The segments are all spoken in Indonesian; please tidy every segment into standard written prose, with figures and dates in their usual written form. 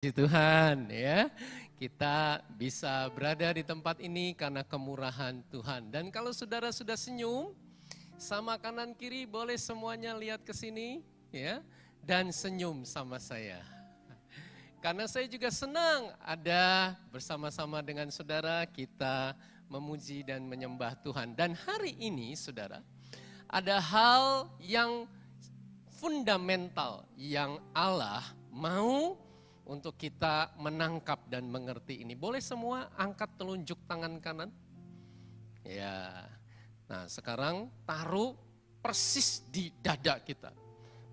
Puji Tuhan ya, kita bisa berada di tempat ini karena kemurahan Tuhan. Dan kalau saudara sudah senyum, sama kanan kiri boleh semuanya lihat ke sini ya, dan senyum sama saya. Karena saya juga senang ada bersama-sama dengan saudara kita memuji dan menyembah Tuhan. Dan hari ini saudara, ada hal yang fundamental yang Allah mau untuk kita menangkap dan mengerti ini. Boleh semua angkat telunjuk tangan kanan? Ya. Nah, sekarang taruh persis di dada kita.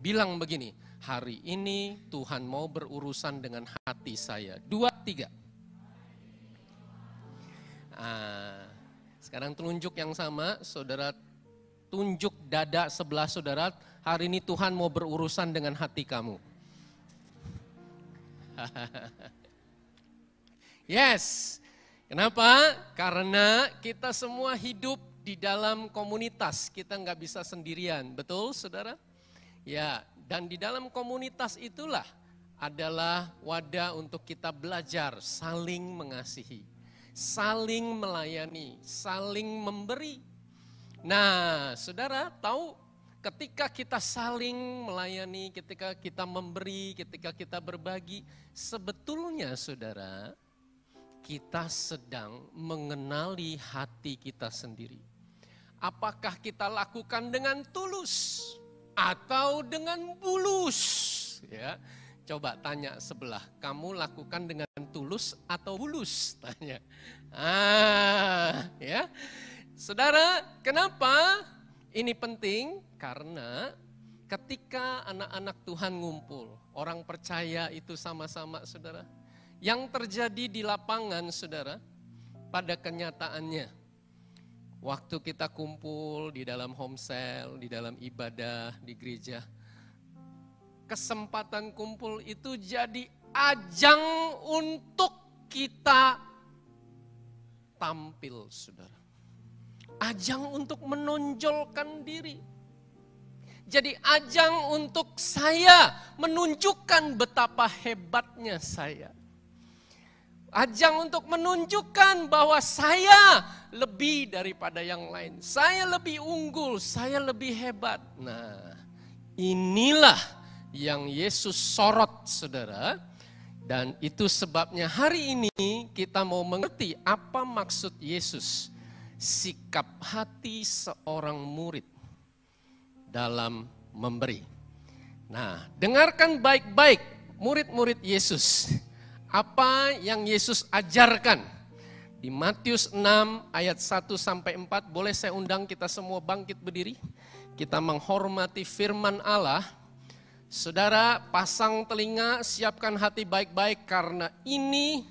Bilang begini, hari ini Tuhan mau berurusan dengan hati saya. 2, 3. Nah, sekarang telunjuk yang sama, saudara tunjuk dada sebelah saudara, hari ini Tuhan mau berurusan dengan hati kamu. Yes, kenapa? Karena kita semua hidup di dalam komunitas, kita nggak bisa sendirian, betul saudara? Ya, dan di dalam komunitas itulah adalah wadah untuk kita belajar saling mengasihi, saling melayani, saling memberi. Nah, saudara tahu ketika kita saling melayani, ketika kita memberi, ketika kita berbagi, sebetulnya saudara, kita sedang mengenali hati kita sendiri. Apakah kita lakukan dengan tulus atau dengan bulus? Ya, coba tanya sebelah, kamu lakukan dengan tulus atau bulus? Tanya. Ya. Saudara, kenapa ini penting? Karena ketika anak-anak Tuhan ngumpul, orang percaya itu sama-sama saudara. Yang terjadi di lapangan saudara, pada kenyataannya, waktu kita kumpul di dalam home cell, di dalam ibadah, di gereja, kesempatan kumpul itu jadi ajang untuk kita tampil saudara. Ajang untuk menonjolkan diri. Jadi ajang untuk saya menunjukkan betapa hebatnya saya. Ajang untuk menunjukkan bahwa saya lebih daripada yang lain. Saya lebih unggul, saya lebih hebat. Nah, inilah yang Yesus sorot saudara. Dan itu sebabnya hari ini kita mau mengerti apa maksud Yesus. Sikap hati seorang murid dalam memberi. Nah, dengarkan baik-baik murid-murid Yesus. Apa yang Yesus ajarkan. Di Matius 6 ayat 1 sampai 4, boleh saya undang kita semua bangkit berdiri. Kita menghormati firman Allah. Saudara, pasang telinga, siapkan hati baik-baik karena ini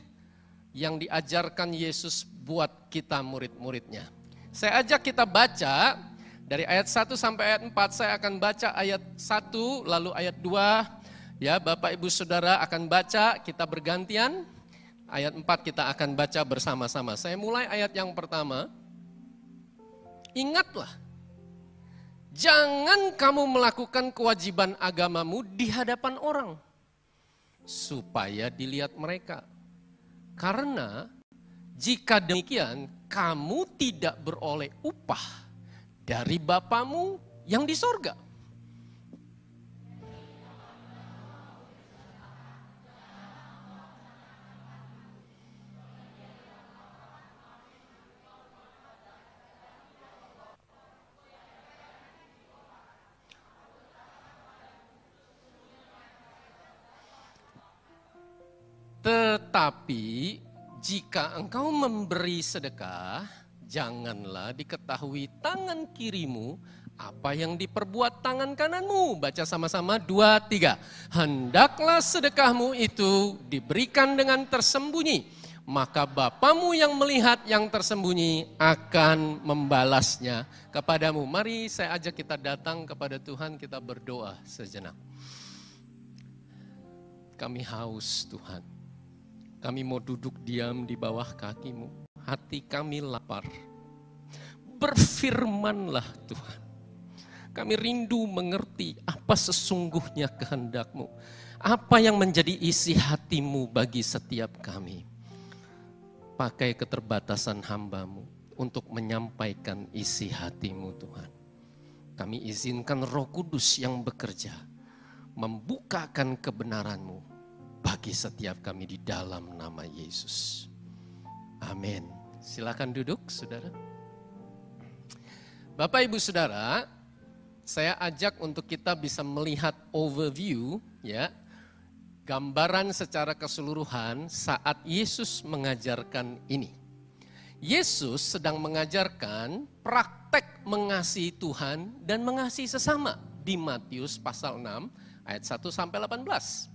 yang diajarkan Yesus buat kita murid-muridnya. Saya ajak kita baca dari ayat 1 sampai ayat 4, saya akan baca ayat 1 lalu ayat 2. Ya, Bapak Ibu Saudara akan baca, kita bergantian. Ayat 4 kita akan baca bersama-sama. Saya mulai ayat yang pertama. Ingatlah, jangan kamu melakukan kewajiban agamamu di hadapan orang, supaya dilihat mereka. Karena jika demikian, kamu tidak beroleh upah dari Bapamu yang di sorga. Tetapi jika engkau memberi sedekah, janganlah diketahui tangan kirimu apa yang diperbuat tangan kananmu. Baca sama-sama 2, 3. Hendaklah sedekahmu itu diberikan dengan tersembunyi, maka Bapamu yang melihat yang tersembunyi akan membalasnya kepadamu. Mari saya ajak kita datang kepada Tuhan, kita berdoa sejenak. Kami haus Tuhan. Kami mau duduk diam di bawah kaki-Mu. Hati kami lapar. Berfirmanlah Tuhan. Kami rindu mengerti apa sesungguhnya kehendak-Mu. Apa yang menjadi isi hatimu bagi setiap kami? Pakai keterbatasan hamba-Mu untuk menyampaikan isi hati-Mu Tuhan. Kami izinkan Roh Kudus yang bekerja, membukakan kebenaran-Mu bagi setiap kami di dalam nama Yesus. Amin. Silakan duduk, saudara. Bapak, Ibu, Saudara, saya ajak untuk kita bisa melihat overview, ya, gambaran secara keseluruhan saat Yesus mengajarkan ini. Yesus sedang mengajarkan praktek mengasihi Tuhan dan mengasihi sesama di Matius pasal 6 ayat 1 sampai 18.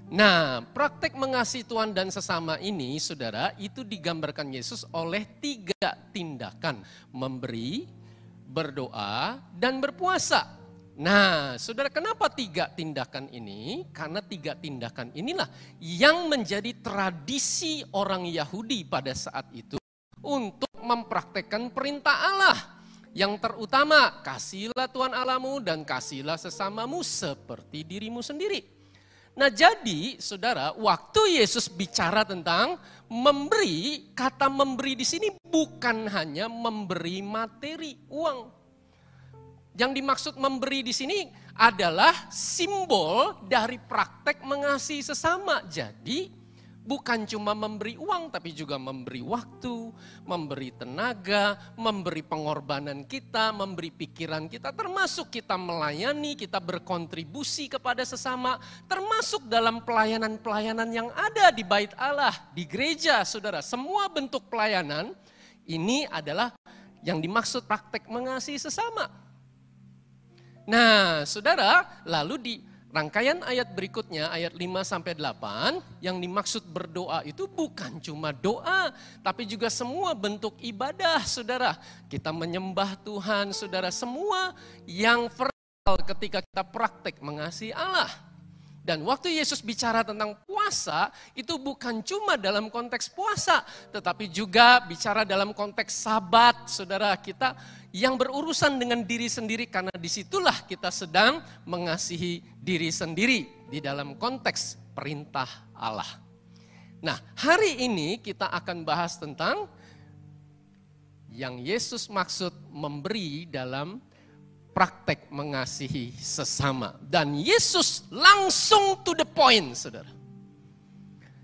Nah, praktek mengasihi Tuhan dan sesama ini, saudara, itu digambarkan Yesus oleh 3 tindakan: memberi, berdoa, dan berpuasa. Nah, saudara, kenapa 3 tindakan ini? Karena 3 tindakan inilah yang menjadi tradisi orang Yahudi pada saat itu untuk mempraktekkan perintah Allah. Yang terutama, kasihilah Tuhan Allahmu dan kasihilah sesamamu seperti dirimu sendiri. Nah, jadi saudara, waktu Yesus bicara tentang memberi, kata memberi di sini bukan hanya memberi materi, uang. Yang dimaksud memberi di sini adalah simbol dari praktek mengasihi sesama. Jadi bukan cuma memberi uang, tapi juga memberi waktu, memberi tenaga, memberi pengorbanan kita, memberi pikiran kita, termasuk kita melayani, kita berkontribusi kepada sesama, termasuk dalam pelayanan-pelayanan yang ada di Bait Allah, di gereja, saudara. Semua bentuk pelayanan ini adalah yang dimaksud praktek mengasihi sesama. Nah, saudara, lalu di rangkaian ayat berikutnya, ayat 5-8, yang dimaksud berdoa itu bukan cuma doa, tapi juga semua bentuk ibadah, saudara. Kita menyembah Tuhan, saudara, semua yang verbal ketika kita praktek mengasihi Allah. Dan waktu Yesus bicara tentang puasa, itu bukan cuma dalam konteks puasa, tetapi juga bicara dalam konteks sabat, saudara, kita yang berurusan dengan diri sendiri, karena disitulah kita sedang mengasihi diri sendiri di dalam konteks perintah Allah. Nah, hari ini kita akan bahas tentang yang Yesus maksud memberi dalam praktek mengasihi sesama. Dan Yesus langsung to the point, saudara.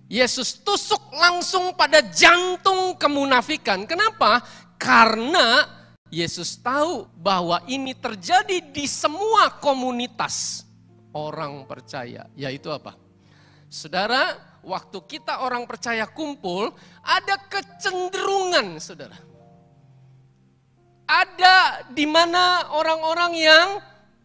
Yesus tusuk langsung pada jantung kemunafikan. Kenapa? Karena Yesus tahu bahwa ini terjadi di semua komunitas orang percaya. Yaitu apa? Saudara, waktu kita orang percaya kumpul, ada kecenderungan, saudara. Ada di mana orang-orang yang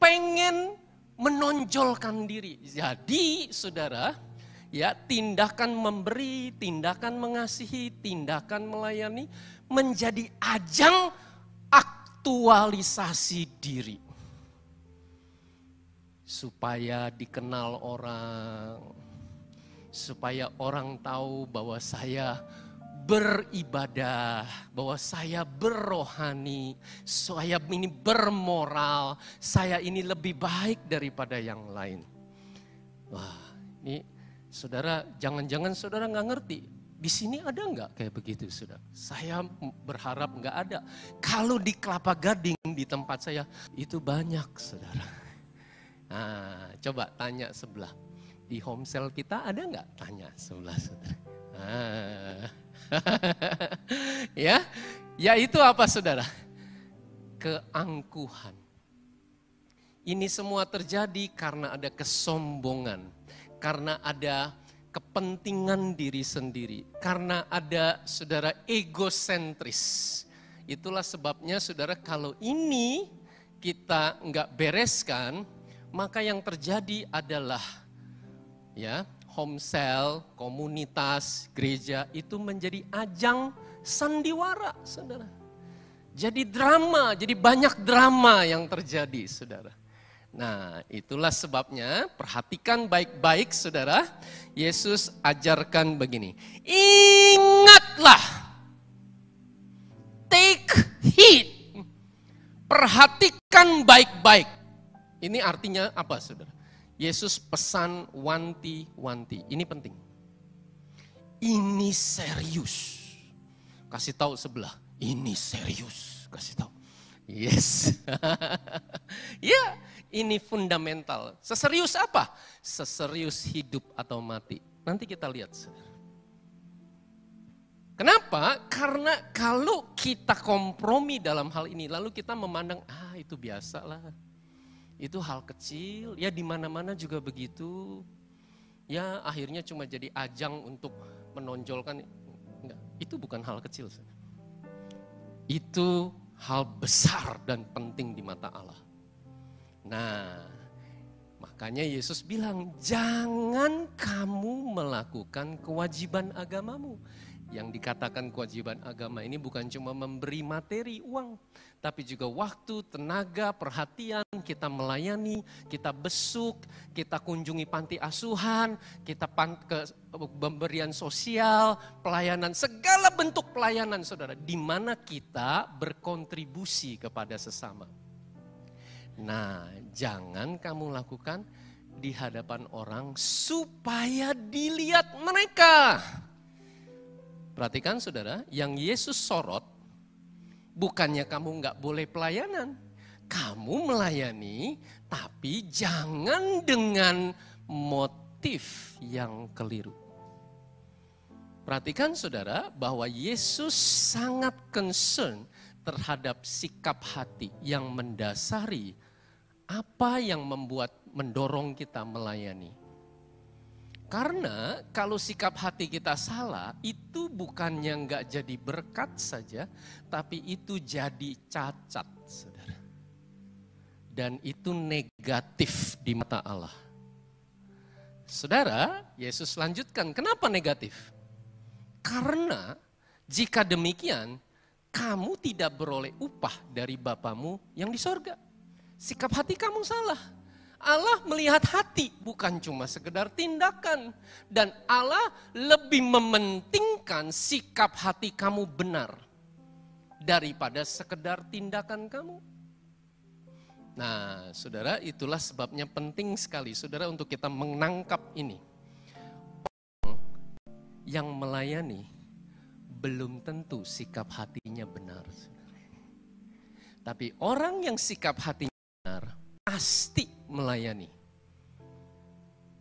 pengen menonjolkan diri. Jadi, saudara, ya, tindakan memberi, tindakan mengasihi, tindakan melayani menjadi ajang aktualisasi diri. Supaya dikenal orang, supaya orang tahu bahwa saya beribadah, bahwa saya berrohani, saya ini bermoral, saya ini lebih baik daripada yang lain. Wah, ini saudara, jangan-jangan saudara nggak ngerti. Di sini ada nggak kayak begitu, saudara? Saya berharap nggak ada. Kalau di Kelapa Gading di tempat saya itu banyak, saudara. Nah, coba tanya sebelah. Di Homesel kita ada nggak? Tanya sebelah, saudara. Ya itu apa, saudara? Keangkuhan. Ini semua terjadi karena ada kesombongan, karena ada kepentingan diri sendiri, karena ada, saudara, egosentris. Itulah sebabnya, saudara, kalau ini kita nggak bereskan, maka yang terjadi adalah, ya, Homesel, komunitas, gereja itu menjadi ajang sandiwara, saudara. Jadi drama, jadi banyak drama yang terjadi, saudara. Nah, itulah sebabnya perhatikan baik-baik, saudara. Yesus ajarkan begini. Ingatlah. Take heed. Perhatikan baik-baik. Ini artinya apa, saudara? Yesus pesan wanti-wanti. Ini penting. Ini serius. Kasih tahu sebelah, ini serius. Kasih tahu. Yes. Ya, ini fundamental. Seserius apa? Seserius hidup atau mati. Nanti kita lihat. Kenapa? Karena kalau kita kompromi dalam hal ini, lalu kita memandang, itu biasa lah. Itu hal kecil, ya di mana-mana juga begitu. Ya akhirnya cuma jadi ajang untuk menonjolkan. Enggak, itu bukan hal kecil. Itu hal besar dan penting di mata Allah. Nah, makanya Yesus bilang, jangan kamu melakukan kewajiban agamamu. Yang dikatakan kewajiban agama ini bukan cuma memberi materi, uang, tapi juga waktu, tenaga, perhatian, kita melayani, kita besuk, kita kunjungi panti asuhan, kita ke pemberian sosial, pelayanan, segala bentuk pelayanan saudara, di mana kita berkontribusi kepada sesama. Nah, jangan kamu lakukan di hadapan orang supaya dilihat mereka. Perhatikan saudara, yang Yesus sorot, bukannya kamu nggak boleh pelayanan. Kamu melayani, tapi jangan dengan motif yang keliru. Perhatikan saudara, bahwa Yesus sangat concern terhadap sikap hati yang mendasari apa yang mendorong kita melayani. Karena kalau sikap hati kita salah, itu bukannya nggak jadi berkat saja, tapi itu jadi cacat, saudara. Dan itu negatif di mata Allah. Saudara, Yesus lanjutkan, kenapa negatif? Karena jika demikian, kamu tidak beroleh upah dari Bapamu yang di sorga. Sikap hati kamu salah. Allah melihat hati, bukan cuma sekedar tindakan. Dan Allah lebih mementingkan sikap hati kamu benar daripada sekedar tindakan kamu. Nah, saudara, itulah sebabnya penting sekali, saudara, untuk kita menangkap ini. Orang yang melayani belum tentu sikap hatinya benar. Tapi orang yang sikap hatinya benar, pasti melayani.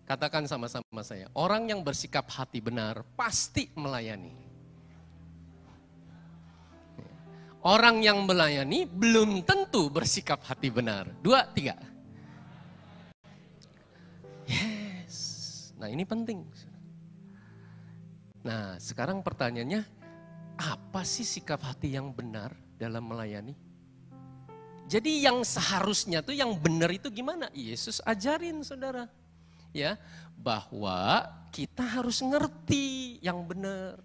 Katakan sama-sama saya, orang yang bersikap hati benar pasti melayani. Orang yang melayani belum tentu bersikap hati benar. 2, 3. Yes. Nah, ini penting. Nah, sekarang pertanyaannya, apa sih sikap hati yang benar dalam melayani? Jadi yang seharusnya tuh yang benar itu gimana? Yesus ajarin saudara. Ya, bahwa kita harus ngerti yang benar.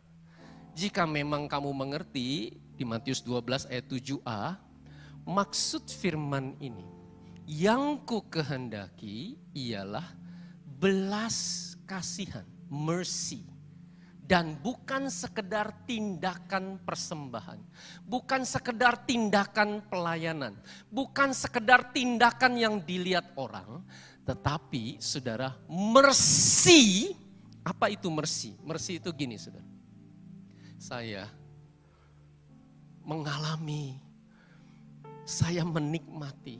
Jika memang kamu mengerti di Matius 12 ayat 7a, maksud firman ini, yang ku kehendaki ialah belas kasihan, mercy. Dan bukan sekedar tindakan persembahan, bukan sekedar tindakan pelayanan, bukan sekedar tindakan yang dilihat orang, tetapi saudara, mercy. Apa itu mercy? Mercy itu gini saudara, saya mengalami, saya menikmati,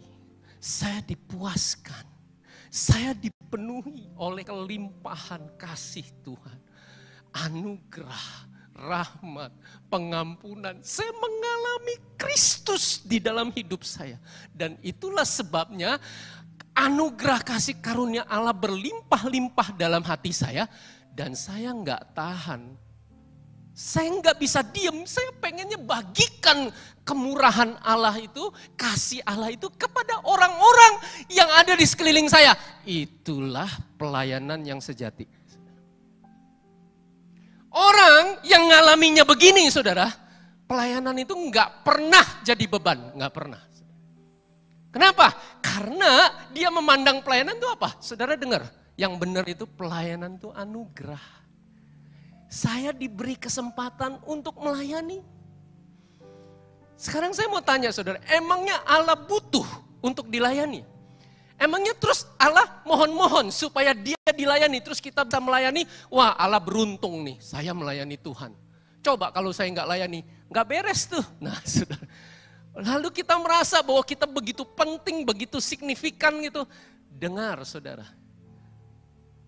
saya dipuaskan, saya dipenuhi oleh kelimpahan kasih Tuhan. Anugerah, rahmat, pengampunan. Saya mengalami Kristus di dalam hidup saya. Dan itulah sebabnya anugerah kasih karunia Allah berlimpah-limpah dalam hati saya. Dan saya nggak tahan. Saya nggak bisa diam. Saya pengennya bagikan kemurahan Allah itu, kasih Allah itu kepada orang-orang yang ada di sekeliling saya. Itulah pelayanan yang sejati. Orang yang ngalaminya begini saudara, pelayanan itu nggak pernah jadi beban, nggak pernah. Kenapa? Karena dia memandang pelayanan itu apa? Saudara dengar, yang benar itu pelayanan itu anugerah. Saya diberi kesempatan untuk melayani. Sekarang saya mau tanya saudara, emangnya Allah butuh untuk dilayani? Emangnya terus Allah mohon-mohon supaya dia dilayani, terus kita bisa melayani, wah Allah beruntung nih, saya melayani Tuhan. Coba kalau saya nggak layani, nggak beres tuh. Nah saudara, lalu kita merasa bahwa kita begitu penting, begitu signifikan gitu. Dengar saudara,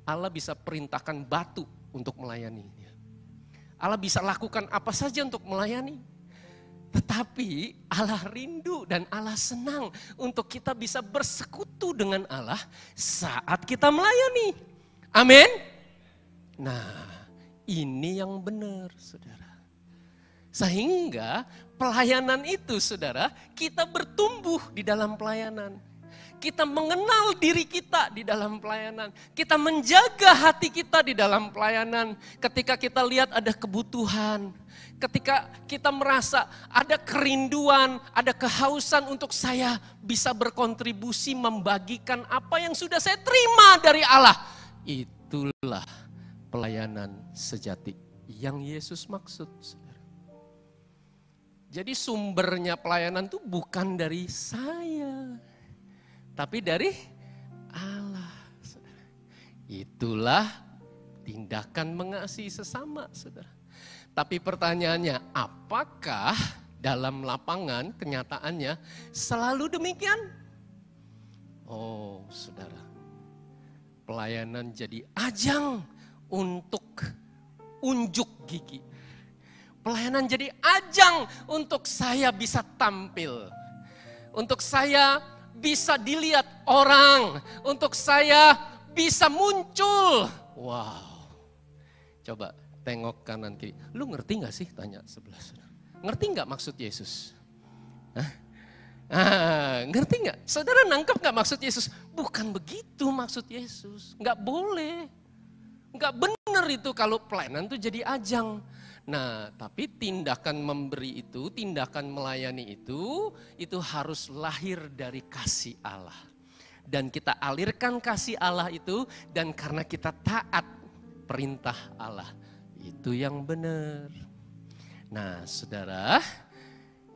Allah bisa perintahkan batu untuk melayani. Allah bisa lakukan apa saja untuk melayani. Tetapi Allah rindu dan Allah senang untuk kita bisa bersekutu dengan Allah saat kita melayani. Amin. Nah, ini yang benar, saudara. Sehingga pelayanan itu, saudara, kita bertumbuh di dalam pelayanan. Kita mengenal diri kita di dalam pelayanan. Kita menjaga hati kita di dalam pelayanan. Ketika kita lihat ada kebutuhan. Ketika kita merasa ada kerinduan, ada kehausan untuk saya bisa berkontribusi membagikan apa yang sudah saya terima dari Allah. Itulah pelayanan sejati yang Yesus maksud. Jadi sumbernya pelayanan itu bukan dari saya. Tapi dari Allah, saudara. Itulah tindakan mengasihi sesama, saudara. Tapi pertanyaannya, apakah dalam lapangan kenyataannya selalu demikian? Oh, saudara. Pelayanan jadi ajang untuk unjuk gigi. Pelayanan jadi ajang untuk saya bisa tampil. Untuk saya bisa dilihat orang, untuk saya bisa muncul. Wow. Coba tengok kanan kiri. Lu ngerti gak sih? Tanya sebelah sana. Ngerti gak maksud Yesus? Ngerti gak? Saudara nangkep gak maksud Yesus? Bukan begitu maksud Yesus. Gak boleh. Gak benar itu kalau pelayanan itu jadi ajang. Nah, tapi tindakan memberi itu, tindakan melayani itu harus lahir dari kasih Allah. Dan kita alirkan kasih Allah itu, dan karena kita taat perintah Allah. Itu yang benar. Nah, saudara,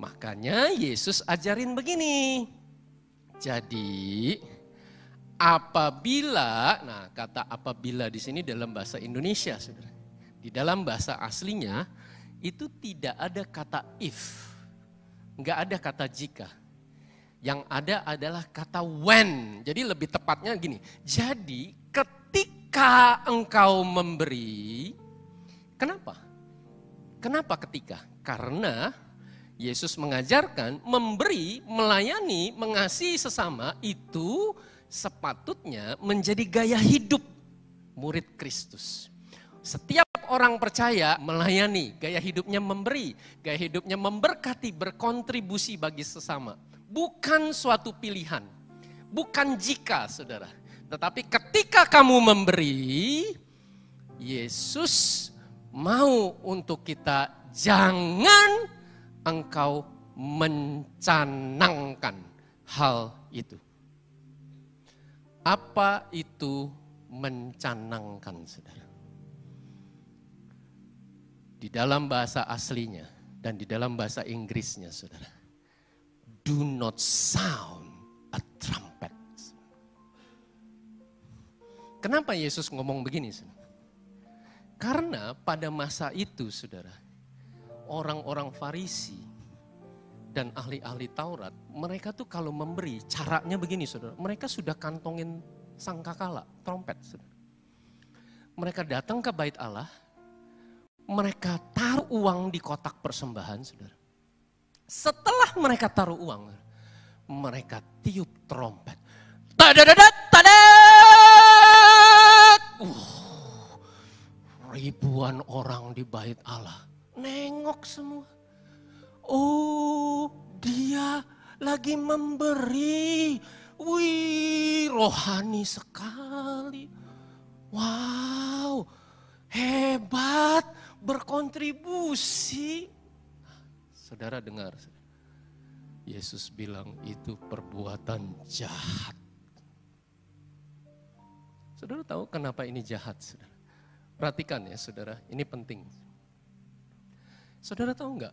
makanya Yesus ajarin begini. Jadi, apabila, nah kata apabila di sini dalam bahasa Indonesia, saudara. Di dalam bahasa aslinya itu tidak ada kata if, nggak ada kata jika. Yang ada adalah kata when. Jadi lebih tepatnya gini. Jadi ketika engkau memberi, kenapa? Kenapa ketika? Karena Yesus mengajarkan memberi, melayani, mengasihi sesama itu sepatutnya menjadi gaya hidup murid Kristus. Setiap orang percaya melayani, gaya hidupnya memberi, gaya hidupnya memberkati, berkontribusi bagi sesama. Bukan suatu pilihan, bukan jika saudara. Tetapi ketika kamu memberi, Yesus mau untuk kita jangan engkau mencanangkan hal itu. Apa itu mencanangkan, saudara? Di dalam bahasa aslinya dan di dalam bahasa Inggrisnya, saudara. Do not sound a trumpet. Kenapa Yesus ngomong begini, saudara? Karena pada masa itu, saudara, orang-orang Farisi dan ahli-ahli Taurat, mereka tuh kalau memberi, caranya begini, saudara. Mereka sudah kantongin sangkakala, trompet, saudara. Mereka datang ke bait Allah, mereka taruh uang di kotak persembahan, saudara. Setelah mereka taruh uang, mereka tiup trompet. Tadadadat, tadat! Ribuan orang di bait Allah nengok semua. Oh, dia lagi memberi. Wih, rohani sekali. Wow, hebat. Berkontribusi. Saudara dengar, Yesus bilang itu perbuatan jahat. Saudara tahu kenapa ini jahat, saudara? Perhatikan ya, saudara, ini penting. Saudara tahu enggak?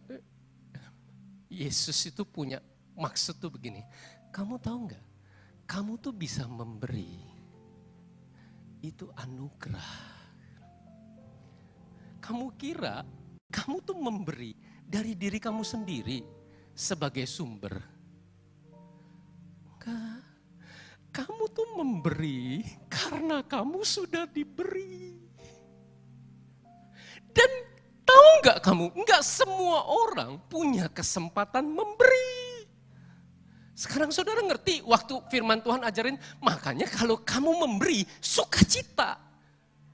Yesus itu punya maksud tuh begini. Kamu tahu enggak? kamu tuh bisa memberi, itu anugerah. Kamu kira kamu tuh memberi dari diri kamu sendiri sebagai sumber? Enggak. Kamu tuh memberi karena kamu sudah diberi. Dan tahu nggak kamu, nggak semua orang punya kesempatan memberi. Sekarang saudara ngerti waktu firman Tuhan ajarin, makanya kalau kamu memberi, sukacita.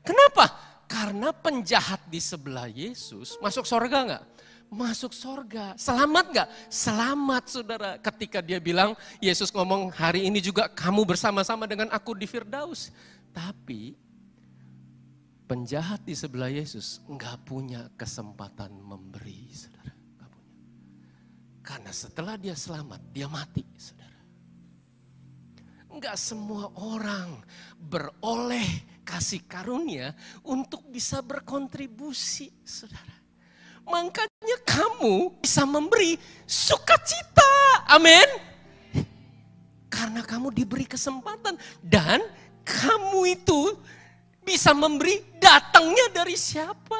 Kenapa? Karena penjahat di sebelah Yesus masuk sorga nggak? Masuk sorga. Selamat nggak? Selamat saudara. Ketika dia bilang, Yesus ngomong hari ini juga kamu bersama-sama dengan aku di Firdaus. Tapi penjahat di sebelah Yesus nggak punya kesempatan memberi, saudara. Nggak punya. Karena setelah dia selamat, dia mati, saudara. Nggak semua orang beroleh kasih karunia untuk bisa berkontribusi, saudara. Makanya kamu bisa memberi sukacita. Amin. Karena kamu diberi kesempatan. Dan kamu itu bisa memberi datangnya dari siapa?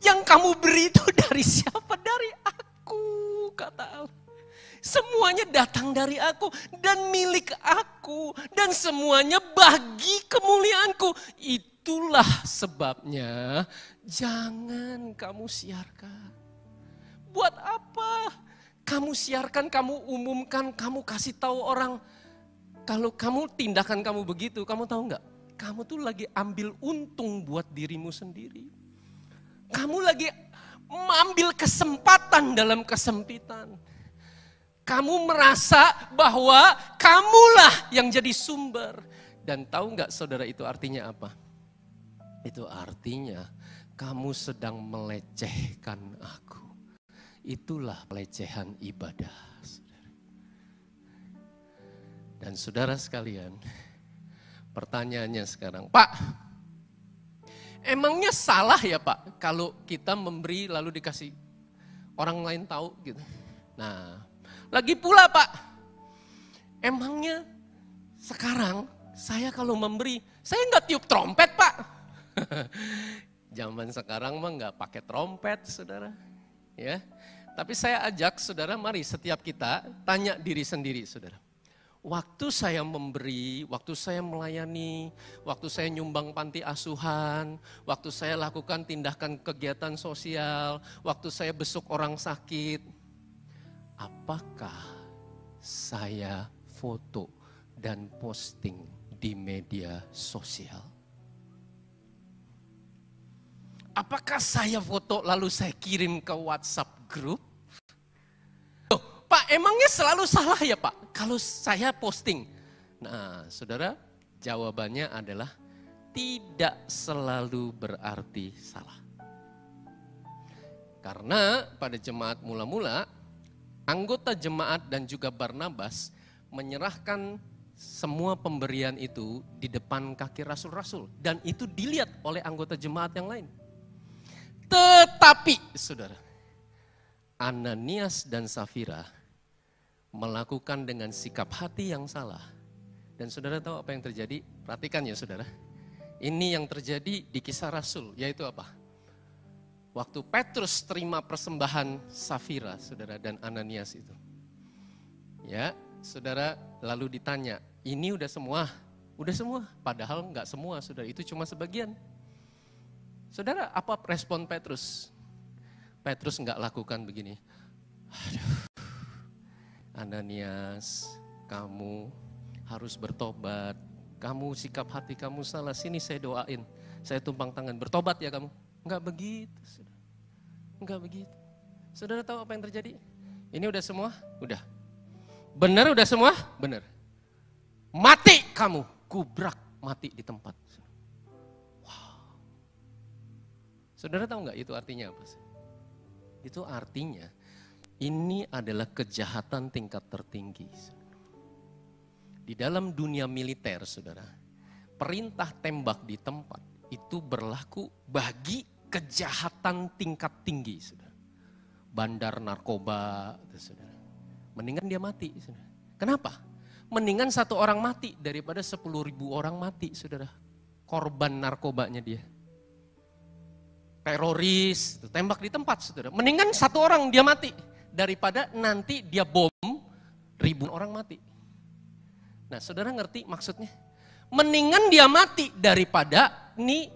Yang kamu beri itu dari siapa? Dari aku, kata Allah. Semuanya datang dari aku dan milik aku. Dan semuanya bagi kemuliaanku. Itulah sebabnya jangan kamu siarkan. Buat apa? Kamu siarkan, kamu umumkan, kamu kasih tahu orang. Kalau kamu tindakan kamu begitu, kamu tahu nggak? Kamu tuh lagi ambil untung buat dirimu sendiri. Kamu lagi mengambil kesempatan dalam kesempitan. Kamu merasa bahwa kamulah yang jadi sumber. Dan tahu nggak saudara itu artinya apa? Itu artinya kamu sedang melecehkan aku. Itulah pelecehan ibadah. Saudara. Dan saudara sekalian, pertanyaannya sekarang, Pak, emangnya salah ya Pak kalau kita memberi lalu dikasih orang lain tahu gitu? Nah, lagi pula Pak, emangnya sekarang saya kalau memberi, saya nggak tiup trompet Pak. Zaman sekarang mah nggak pakai trompet saudara. Ya, tapi saya ajak saudara, mari setiap kita tanya diri sendiri saudara. Waktu saya memberi, waktu saya melayani, waktu saya nyumbang panti asuhan, waktu saya lakukan tindakan kegiatan sosial, waktu saya besuk orang sakit, apakah saya foto dan posting di media sosial? Apakah saya foto lalu saya kirim ke WhatsApp grup? Loh, Pak, emangnya selalu salah ya Pak kalau saya posting? Nah, saudara, jawabannya adalah tidak selalu berarti salah. Karena pada jemaat mula-mula, anggota jemaat dan juga Barnabas menyerahkan semua pemberian itu di depan kaki rasul-rasul. Dan itu dilihat oleh anggota jemaat yang lain. Tetapi, saudara, Ananias dan Safira melakukan dengan sikap hati yang salah. Dan saudara tahu apa yang terjadi? Perhatikan ya saudara. Ini yang terjadi di Kisah Rasul, yaitu apa? Waktu Petrus terima persembahan Safira, saudara, dan Ananias itu. Ya, saudara, lalu ditanya, ini udah semua? Udah semua, padahal enggak semua, saudara, itu cuma sebagian. Saudara, apa respon Petrus? Petrus enggak lakukan begini. Aduh, Ananias, kamu harus bertobat. Kamu sikap hati kamu salah, sini saya doain. Saya tumpang tangan, bertobat ya kamu. Enggak begitu, saudara. Enggak begitu. Saudara tahu apa yang terjadi? Ini udah semua? Udah. Benar udah semua? Benar. Mati kamu, gubrak mati di tempat. Wow. Saudara tahu enggak itu artinya apa sih? Itu artinya ini adalah kejahatan tingkat tertinggi. Di dalam dunia militer, saudara, perintah tembak di tempat itu berlaku bagi kejahatan tingkat tinggi, saudara. Bandar narkoba, saudara. Mendingan dia mati, saudara. Kenapa? Mendingan 1 orang mati daripada 10.000 orang mati, saudara. Korban narkobanya dia. Teroris, tembak di tempat, saudara. Mendingan 1 orang dia mati daripada nanti dia bom ribuan orang mati. Nah, saudara ngerti maksudnya? Mendingan dia mati daripada nih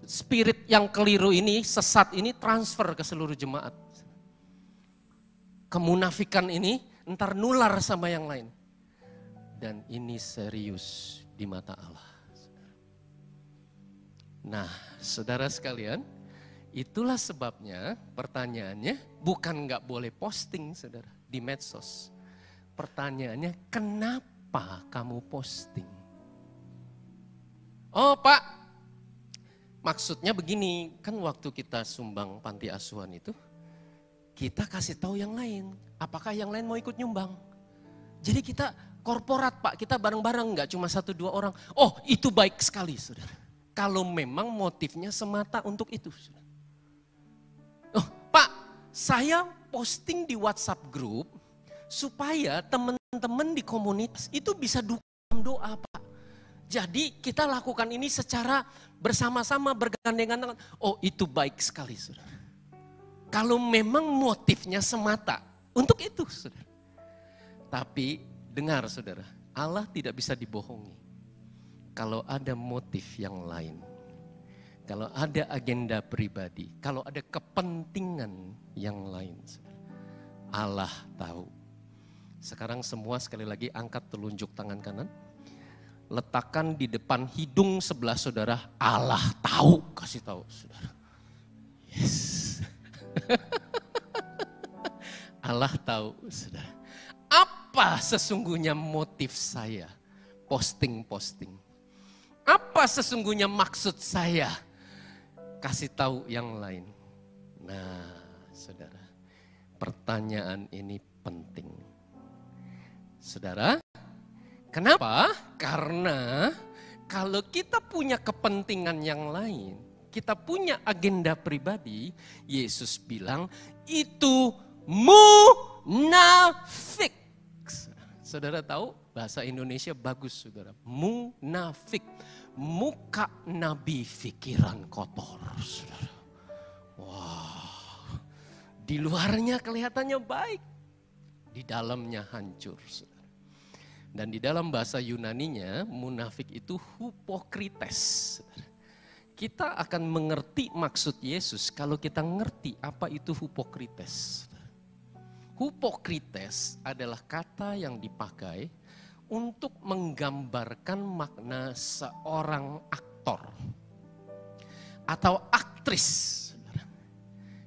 spirit yang keliru ini, sesat ini transfer ke seluruh jemaat. Kemunafikan ini ntar nular sama yang lain. Dan ini serius di mata Allah. Nah, saudara sekalian, itulah sebabnya pertanyaannya bukan nggak boleh posting, saudara, di medsos. Pertanyaannya, kenapa kamu posting? Oh Pak, maksudnya begini, kan waktu kita sumbang panti asuhan itu, kita kasih tahu yang lain, apakah yang lain mau ikut nyumbang. Jadi kita korporat Pak, kita bareng-bareng, nggak cuma 1-2 orang. Oh itu baik sekali saudara, kalau memang motifnya semata untuk itu. Saudara. Oh Pak, saya posting di WhatsApp group, supaya teman-teman di komunitas itu bisa dukung doa Pak. Jadi kita lakukan ini secara bersama-sama bergandengan tangan. Oh itu baik sekali saudara. Kalau memang motifnya semata untuk itu saudara. Tapi dengar saudara, Allah tidak bisa dibohongi. Kalau ada motif yang lain, kalau ada agenda pribadi, kalau ada kepentingan yang lain, saudara, Allah tahu. Sekarang semua sekali lagi angkat telunjuk tangan kanan. Letakkan di depan hidung sebelah saudara, Allah tahu, kasih tahu saudara. Yes. Allah tahu saudara. Apa sesungguhnya motif saya posting-posting? Apa sesungguhnya maksud saya kasih tahu yang lain? Nah saudara, pertanyaan ini penting. Saudara, kenapa? Karena kalau kita punya kepentingan yang lain, kita punya agenda pribadi, Yesus bilang itu munafik. Saudara tahu bahasa Indonesia bagus saudara, munafik. Muka nabi pikiran kotor saudara. Wah, di luarnya kelihatannya baik, di dalamnya hancur saudara. Dan di dalam bahasa Yunaninya munafik itu hypocrites. Kita akan mengerti maksud Yesus kalau kita ngerti apa itu hypocrites. Hypocrites adalah kata yang dipakai untuk menggambarkan makna seorang aktor atau aktris.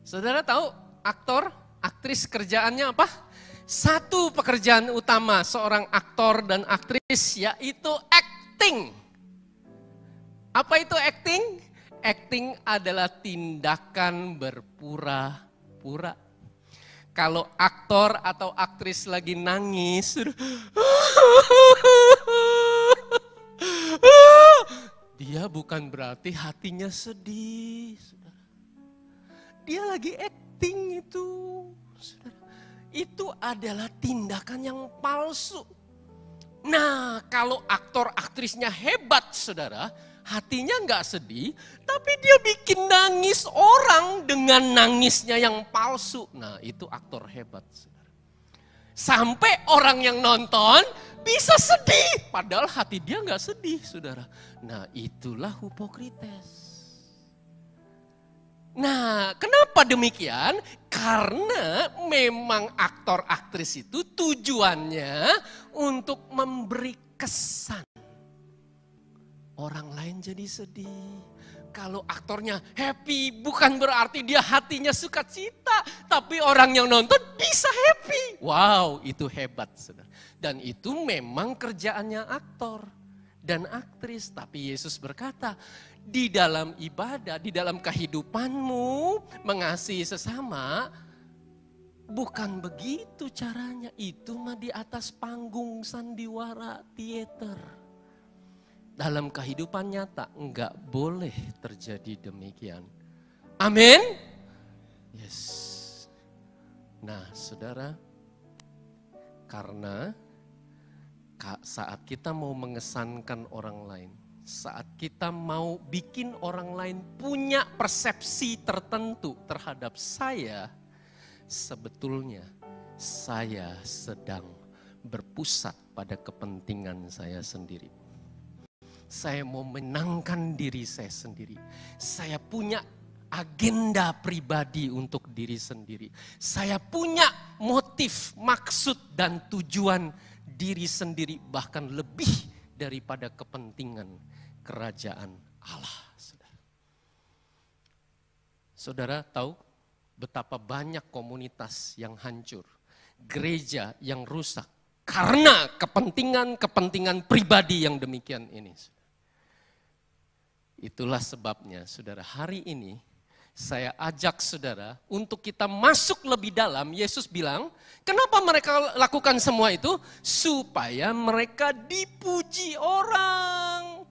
Saudara tahu aktor, aktris kerjaannya apa? Satu pekerjaan utama seorang aktor dan aktris yaitu acting. Apa itu acting? Acting adalah tindakan berpura-pura. Kalau aktor atau aktris lagi nangis, dia bukan berarti hatinya sedih. Dia lagi acting itu. Itu adalah tindakan yang palsu. Nah, kalau aktor aktrisnya hebat, saudara, hatinya nggak sedih, tapi dia bikin nangis orang dengan nangisnya yang palsu. Nah, itu aktor hebat, saudara. Sampai orang yang nonton bisa sedih, padahal hati dia nggak sedih, saudara. Nah, itulah hypocrites. Nah, kenapa demikian? Karena memang aktor aktris itu tujuannya untuk memberi kesan. Orang lain jadi sedih. Kalau aktornya happy bukan berarti dia hatinya sukacita. Tapi orang yang nonton bisa happy. Wow, itu hebat saudara. Dan itu memang kerjaannya aktor dan aktris. Tapi Yesus berkata, di dalam ibadah, di dalam kehidupanmu mengasihi sesama, bukan begitu caranya. Itu mah di atas panggung sandiwara teater. Dalam kehidupan nyata enggak boleh terjadi demikian. Amin. Yes. Nah, saudara, karena saat kita mau mengesankan orang lain, saat kita mau bikin orang lain punya persepsi tertentu terhadap saya, sebetulnya saya sedang berpusat pada kepentingan saya sendiri. Saya mau menangkan diri saya sendiri. Saya punya agenda pribadi untuk diri sendiri. Saya punya motif, maksud, dan tujuan diri sendiri, bahkan lebih daripada kepentingan kerajaan Allah. Saudara tahu betapa banyak komunitas yang hancur, gereja yang rusak karena kepentingan pribadi yang demikian ini. Itulah sebabnya, saudara, hari ini saya ajak saudara untuk kita masuk lebih dalam. Yesus bilang, kenapa mereka lakukan semua itu? Supaya mereka dipuji orang.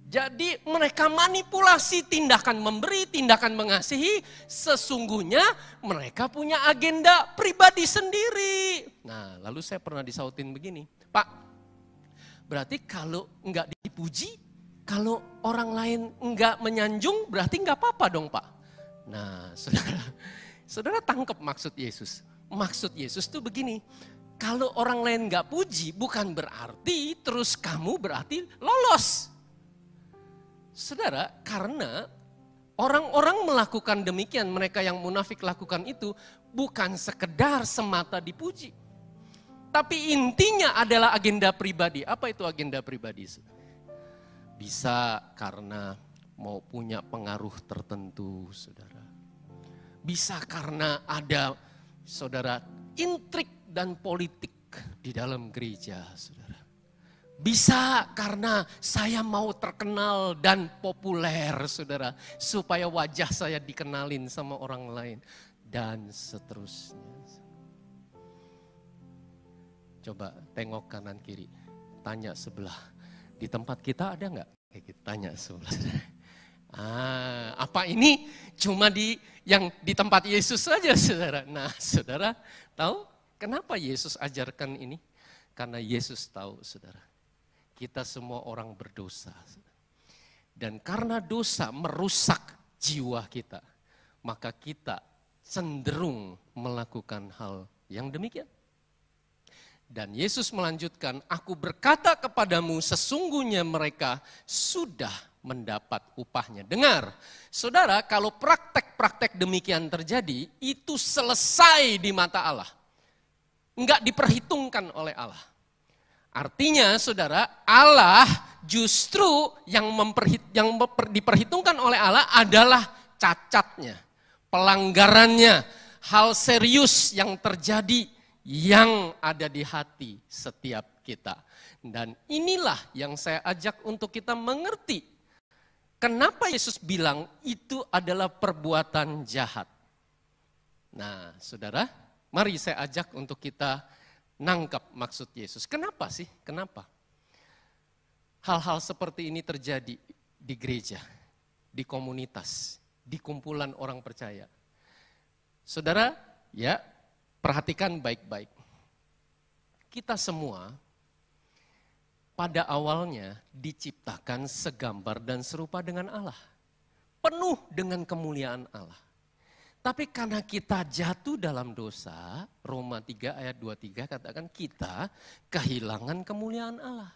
Jadi mereka manipulasi tindakan memberi, tindakan mengasihi. Sesungguhnya mereka punya agenda pribadi sendiri. Nah, lalu saya pernah disautin begini, Pak, berarti kalau enggak dipuji, kalau orang lain enggak menyanjung, berarti enggak apa-apa dong, Pak. Nah, saudara tangkap maksud Yesus. Maksud Yesus itu begini, kalau orang lain enggak puji, bukan berarti terus kamu berarti lolos. Saudara, karena orang-orang melakukan demikian, mereka yang munafik lakukan itu, bukan sekedar semata dipuji. Tapi intinya adalah agenda pribadi. Apa itu agenda pribadi? Bisa karena mau punya pengaruh tertentu, saudara. Bisa karena ada, saudara, intrik dan politik di dalam gereja, saudara. Bisa karena saya mau terkenal dan populer, saudara. Supaya wajah saya dikenalin sama orang lain. Dan seterusnya. Coba tengok kanan kiri, tanya sebelah. Di tempat kita ada nggak? Kayak gitu, tanya sebelah. Apa ini cuma yang di tempat Yesus saja, saudara? Nah, saudara tahu kenapa Yesus ajarkan ini? Karena Yesus tahu, saudara, kita semua orang berdosa. Dan karena dosa merusak jiwa kita, maka kita cenderung melakukan hal yang demikian. Dan Yesus melanjutkan, aku berkata kepadamu sesungguhnya mereka sudah mendapat upahnya. Dengar, saudara, kalau praktek-praktek demikian terjadi, itu selesai di mata Allah. Enggak diperhitungkan oleh Allah. Artinya, saudara, Allah justru yang diperhitungkan oleh Allah adalah cacatnya, pelanggarannya, hal serius yang terjadi yang ada di hati setiap kita. Dan inilah yang saya ajak untuk kita mengerti. Kenapa Yesus bilang itu adalah perbuatan jahat. Nah, saudara, mari saya ajak untuk kita nangkap maksud Yesus. Kenapa sih? Kenapa? Hal-hal seperti ini terjadi di gereja, di komunitas, di kumpulan orang percaya. Saudara, ya, perhatikan baik-baik. Kita semua pada awalnya diciptakan segambar dan serupa dengan Allah. Penuh dengan kemuliaan Allah. Tapi karena kita jatuh dalam dosa, Roma 3 ayat 23 katakan kita kehilangan kemuliaan Allah.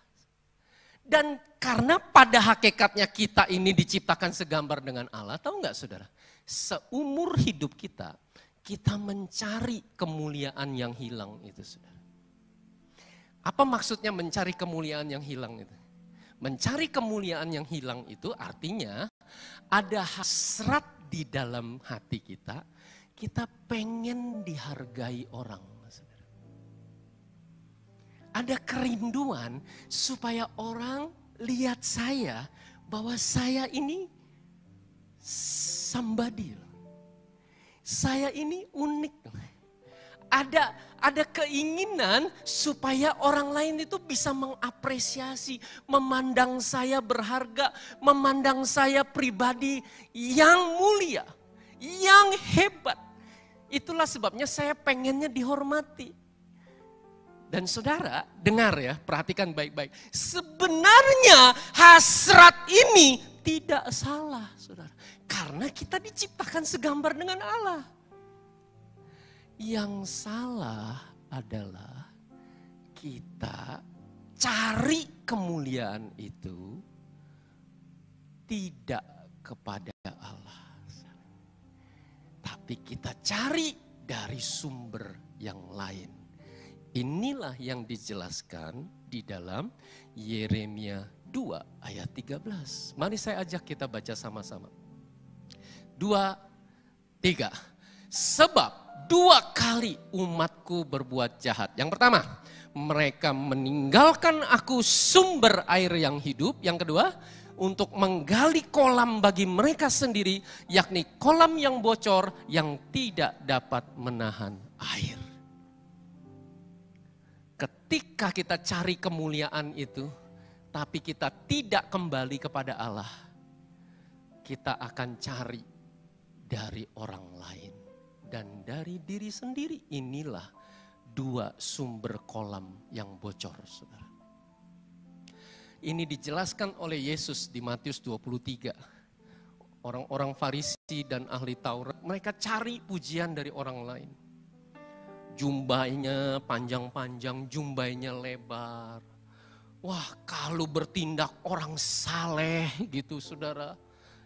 Dan karena pada hakikatnya kita ini diciptakan segambar dengan Allah, tahu nggak saudara? Seumur hidup kita mencari kemuliaan yang hilang itu, saudara. Apa maksudnya mencari kemuliaan yang hilang itu? Mencari kemuliaan yang hilang itu artinya ada hasrat di dalam hati kita pengen dihargai orang, saudara. Ada kerinduan supaya orang lihat saya bahwa saya ini somebody. Saya ini unik. Ada keinginan supaya orang lain itu bisa mengapresiasi, memandang saya berharga, memandang saya pribadi yang mulia, yang hebat. Itulah sebabnya saya pengennya dihormati. Dan saudara, dengar ya, perhatikan baik-baik. Sebenarnya hasrat ini tidak salah, saudara. Karena kita diciptakan segambar dengan Allah. Yang salah adalah kita cari kemuliaan itu tidak kepada Allah. Tapi kita cari dari sumber yang lain. Inilah yang dijelaskan di dalam Yeremia 2 ayat 13. Mari saya ajak kita baca sama-sama. 2, 3. Sebab 2 kali umatku berbuat jahat. Yang pertama, mereka meninggalkan aku sumber air yang hidup. Yang kedua, untuk menggali kolam bagi mereka sendiri, yakni kolam yang bocor yang tidak dapat menahan air. Ketika kita cari kemuliaan itu, tapi kita tidak kembali kepada Allah, kita akan cari dari orang lain dan dari diri sendiri. Inilah 2 sumber kolam yang bocor, saudara. Ini dijelaskan oleh Yesus di Matius 23. Orang-orang Farisi dan ahli Taurat, mereka cari pujian dari orang lain. Jumbainya panjang-panjang, jumbainya lebar. Wah, kalau bertindak orang saleh gitu, saudara.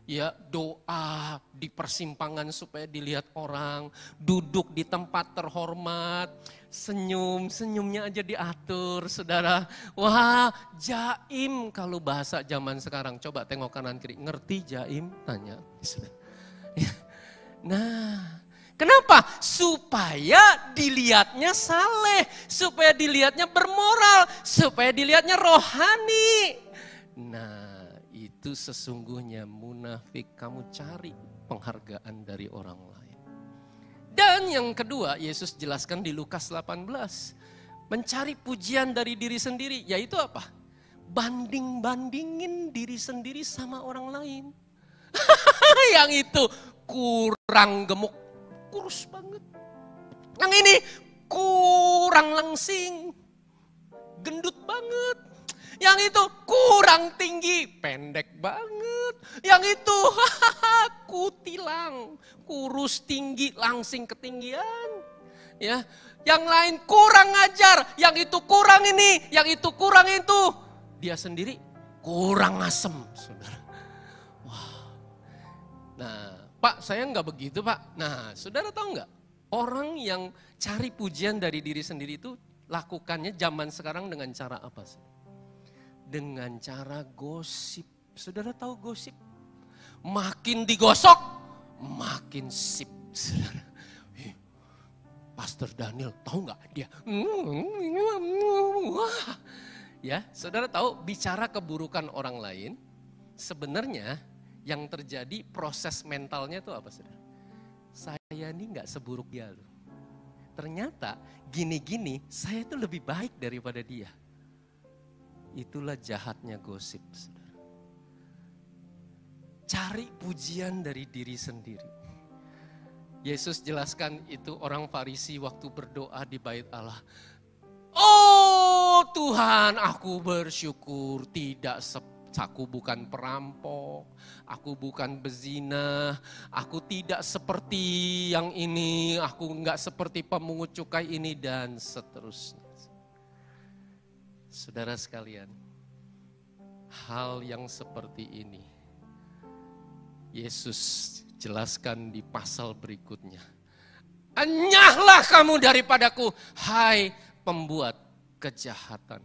Ya, doa di persimpangan supaya dilihat orang, duduk di tempat terhormat, senyumnya aja diatur, saudara. Wah, jaim kalau bahasa zaman sekarang. Coba tengok kanan kiri, ngerti jaim? Tanya. Nah, kenapa? Supaya dilihatnya saleh, supaya dilihatnya bermoral, supaya dilihatnya rohani. Nah, itu sesungguhnya munafik, kamu cari penghargaan dari orang lain. Dan yang kedua, Yesus jelaskan di Lukas 18. Mencari pujian dari diri sendiri, yaitu apa? Banding-bandingin diri sendiri sama orang lain. Yang itu kurang gemuk, kurus banget. Yang ini kurang langsing, gendut banget. Yang itu kurang tinggi, pendek banget. Yang itu kutilang, kurus tinggi, langsing ketinggian. Ya, yang lain kurang ajar, yang itu kurang ini, yang itu kurang itu. Dia sendiri kurang asem, saudara. Wah. Nah, Pak, saya enggak begitu, Pak. Nah, saudara tahu enggak? Orang yang cari pujian dari diri sendiri itu lakukannya zaman sekarang dengan cara apa sih? Dengan cara gosip. Saudara tahu gosip? Makin digosok, makin sip. Saudara. Pastor Daniel tahu nggak dia? Ya, saudara tahu bicara keburukan orang lain, sebenarnya yang terjadi proses mentalnya itu apa, saudara? Saya ini nggak seburuk dia loh. Ternyata gini-gini, saya itu lebih baik daripada dia. Itulah jahatnya gosip, saudara. Cari pujian dari diri sendiri. Yesus jelaskan itu orang Farisi waktu berdoa di bait Allah. Oh Tuhan, aku bersyukur aku bukan perampok, aku bukan bezina, aku tidak seperti yang ini, aku enggak seperti pemungut cukai ini dan seterusnya. Saudara sekalian, hal yang seperti ini Yesus jelaskan di pasal berikutnya. Enyahlah kamu daripadaku, hai pembuat kejahatan.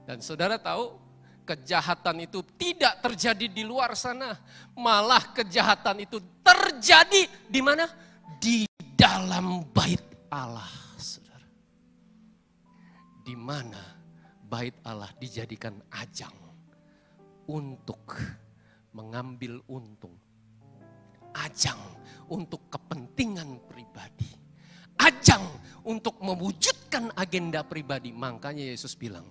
Dan saudara tahu, kejahatan itu tidak terjadi di luar sana. Malah kejahatan itu terjadi di mana? Di dalam bait Allah, saudara. Di mana bait Allah dijadikan ajang untuk mengambil untung. Ajang untuk kepentingan pribadi. Ajang untuk mewujudkan agenda pribadi. Makanya Yesus bilang,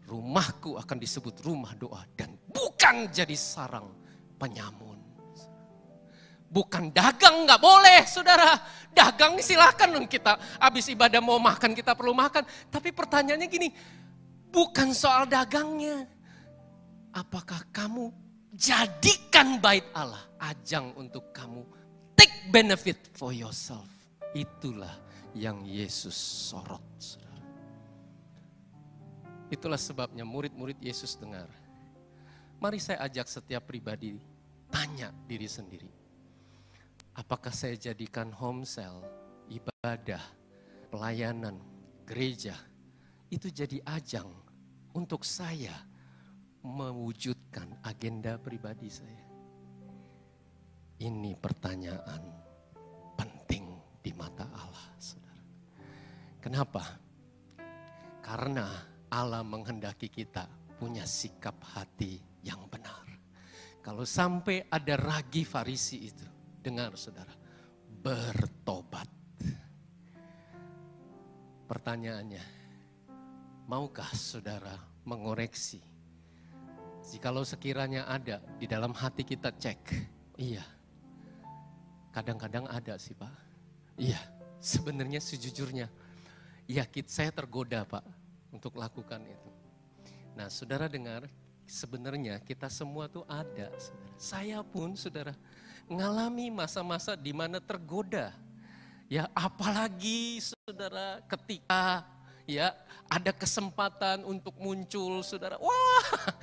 rumahku akan disebut rumah doa dan bukan jadi sarang penyamun. Bukan dagang, nggak boleh saudara. Dagang silahkan dong, kita habis ibadah mau makan, kita perlu makan. Tapi pertanyaannya gini, bukan soal dagangnya. Apakah kamu jadikan bait Allah ajang untuk kamu take benefit for yourself? Itulah yang Yesus sorot, saudara. Itulah sebabnya murid-murid Yesus dengar. Mari saya ajak setiap pribadi tanya diri sendiri. Apakah saya jadikan home cell, ibadah, pelayanan, gereja, itu jadi ajang untuk saya mewujudkan agenda pribadi saya? Ini pertanyaan penting di mata Allah, saudara. Kenapa? Karena Allah menghendaki kita punya sikap hati yang benar. Kalau sampai ada ragi Farisi itu, dengar saudara, bertobat. Pertanyaannya, maukah saudara mengoreksi? Jikalau sekiranya ada di dalam hati kita cek, iya, kadang-kadang ada sih Pak. Iya, sebenarnya sejujurnya, iya saya tergoda Pak untuk lakukan itu. Nah saudara dengar, sebenarnya kita semua tuh ada. Saudara. Saya pun saudara ngalami masa-masa di mana tergoda. Ya apalagi saudara ketika ya ada kesempatan untuk muncul saudara. Wah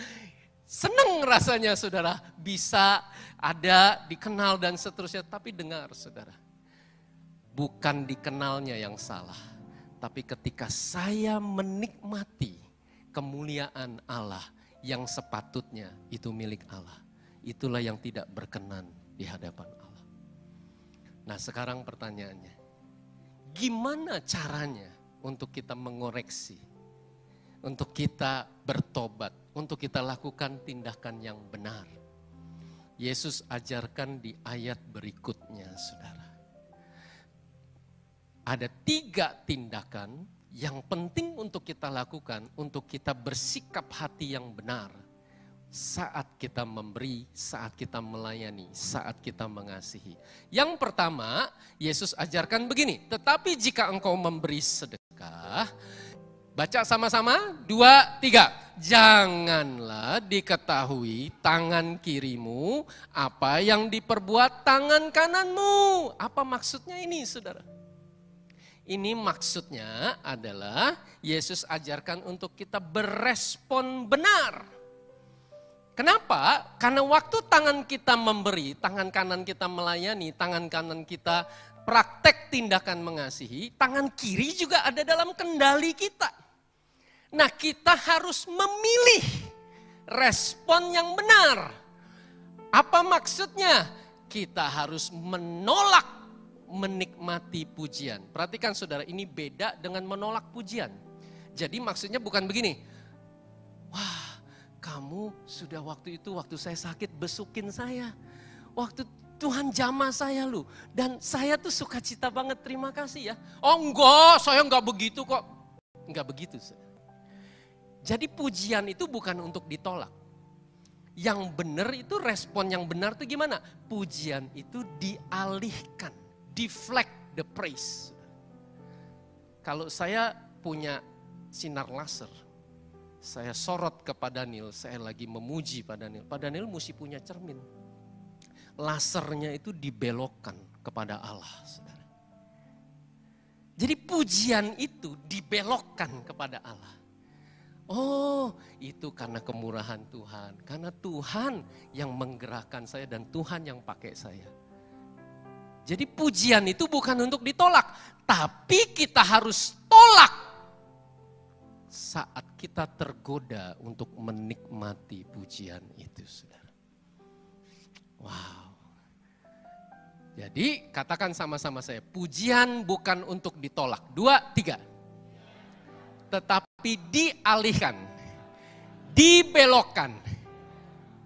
seneng rasanya saudara bisa ada dikenal dan seterusnya. Tapi dengar saudara, bukan dikenalnya yang salah. Tapi ketika saya menikmati kemuliaan Allah yang sepatutnya itu milik Allah. Itulah yang tidak berkenan di hadapan Allah. Nah sekarang pertanyaannya, gimana caranya untuk kita mengoreksi, untuk kita bertobat, untuk kita lakukan tindakan yang benar? Yesus ajarkan di ayat berikutnya saudara. Ada 3 tindakan yang penting untuk kita lakukan, untuk kita bersikap hati yang benar saat kita memberi, saat kita melayani, saat kita mengasihi. Yang pertama, Yesus ajarkan begini, tetapi jika engkau memberi sedekah, baca sama-sama, 2, 3. Janganlah diketahui tangan kirimu apa yang diperbuat tangan kananmu. Apa maksudnya ini saudara? Ini maksudnya adalah Yesus ajarkan untuk kita berespon benar. Kenapa? Karena waktu tangan kita memberi, tangan kanan kita melayani, tangan kanan kita praktek tindakan mengasihi, tangan kiri juga ada dalam kendali kita. Nah kita harus memilih respon yang benar. Apa maksudnya? Kita harus menolak menikmati pujian. Perhatikan saudara, ini beda dengan menolak pujian. Jadi maksudnya bukan begini. Wah, kamu sudah waktu itu, waktu saya sakit besukin saya. Waktu Tuhan jamah saya lu. Dan saya tuh sukacita banget, terima kasih ya. Oh enggak, saya enggak begitu kok. Enggak begitu. Jadi pujian itu bukan untuk ditolak. Yang benar itu, respon yang benar itu gimana? Pujian itu dialihkan. Deflect the praise. Kalau saya punya sinar laser, saya sorot ke Pak Daniel, saya lagi memuji Pak Daniel. Pak Daniel mesti punya cermin. Lasernya itu dibelokkan kepada Allah, saudara. Jadi pujian itu dibelokkan kepada Allah. Oh, itu karena kemurahan Tuhan. Karena Tuhan yang menggerakkan saya dan Tuhan yang pakai saya. Jadi pujian itu bukan untuk ditolak, tapi kita harus tolak saat kita tergoda untuk menikmati pujian itu, saudara. Wow. Jadi katakan sama-sama saya, pujian bukan untuk ditolak. 2, 3. Tetapi dialihkan, dibelokkan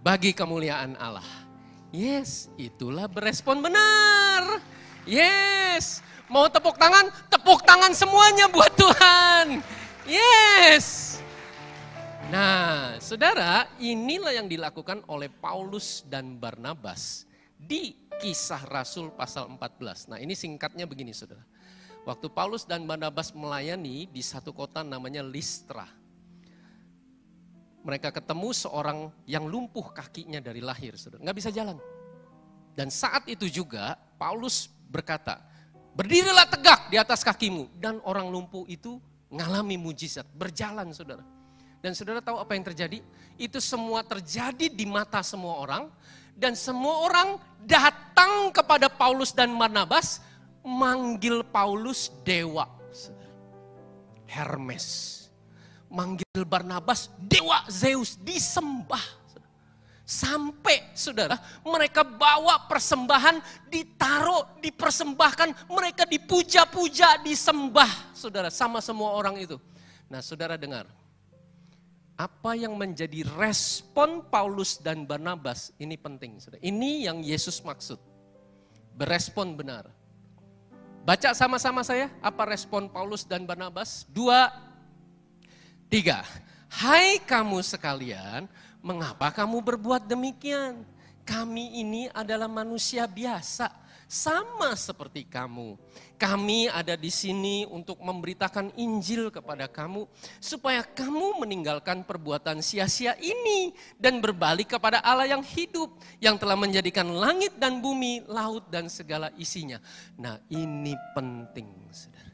bagi kemuliaan Allah. Yes, itulah berespon benar. Yes, mau tepuk tangan semuanya buat Tuhan. Yes. Nah, saudara, inilah yang dilakukan oleh Paulus dan Barnabas di Kisah Rasul pasal 14. Nah ini singkatnya begini saudara. Waktu Paulus dan Barnabas melayani di satu kota namanya Listra. Mereka ketemu seorang yang lumpuh kakinya dari lahir, saudara. Nggak bisa jalan. Dan saat itu juga Paulus berkata, berdirilah tegak di atas kakimu. Dan orang lumpuh itu ngalami mujizat, berjalan saudara. Dan saudara tahu apa yang terjadi? Itu semua terjadi di mata semua orang. Dan semua orang datang kepada Paulus dan Barnabas, manggil Paulus dewa. Hermes. Manggil Barnabas dewa Zeus, disembah. Sampai saudara mereka bawa persembahan, ditaruh, dipersembahkan, mereka dipuja-puja, disembah saudara sama semua orang itu. Nah saudara dengar, apa yang menjadi respon Paulus dan Barnabas ini penting saudara. Ini yang Yesus maksud, berespon benar. Baca sama-sama saya, apa respon Paulus dan Barnabas? 2, 3. Hai kamu sekalian, mengapa kamu berbuat demikian? Kami ini adalah manusia biasa, sama seperti kamu. Kami ada di sini untuk memberitakan Injil kepada kamu, supaya kamu meninggalkan perbuatan sia-sia ini dan berbalik kepada Allah yang hidup, yang telah menjadikan langit dan bumi, laut dan segala isinya. Nah ini penting saudara.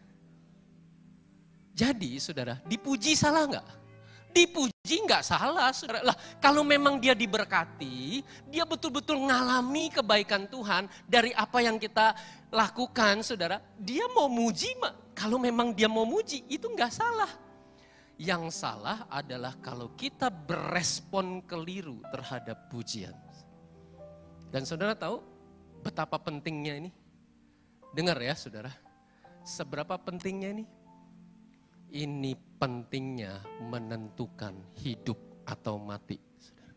Jadi saudara, dipuji salah enggak? Dipuji enggak salah saudara. Lah, kalau memang dia diberkati, dia betul-betul ngalami kebaikan Tuhan dari apa yang kita lakukan saudara. Dia mau muji, kalau memang dia mau muji itu enggak salah. Yang salah adalah kalau kita berespon keliru terhadap pujian. Dan saudara tahu betapa pentingnya ini? Dengar ya saudara, seberapa pentingnya ini? Ini pentingnya menentukan hidup atau mati. Saudara.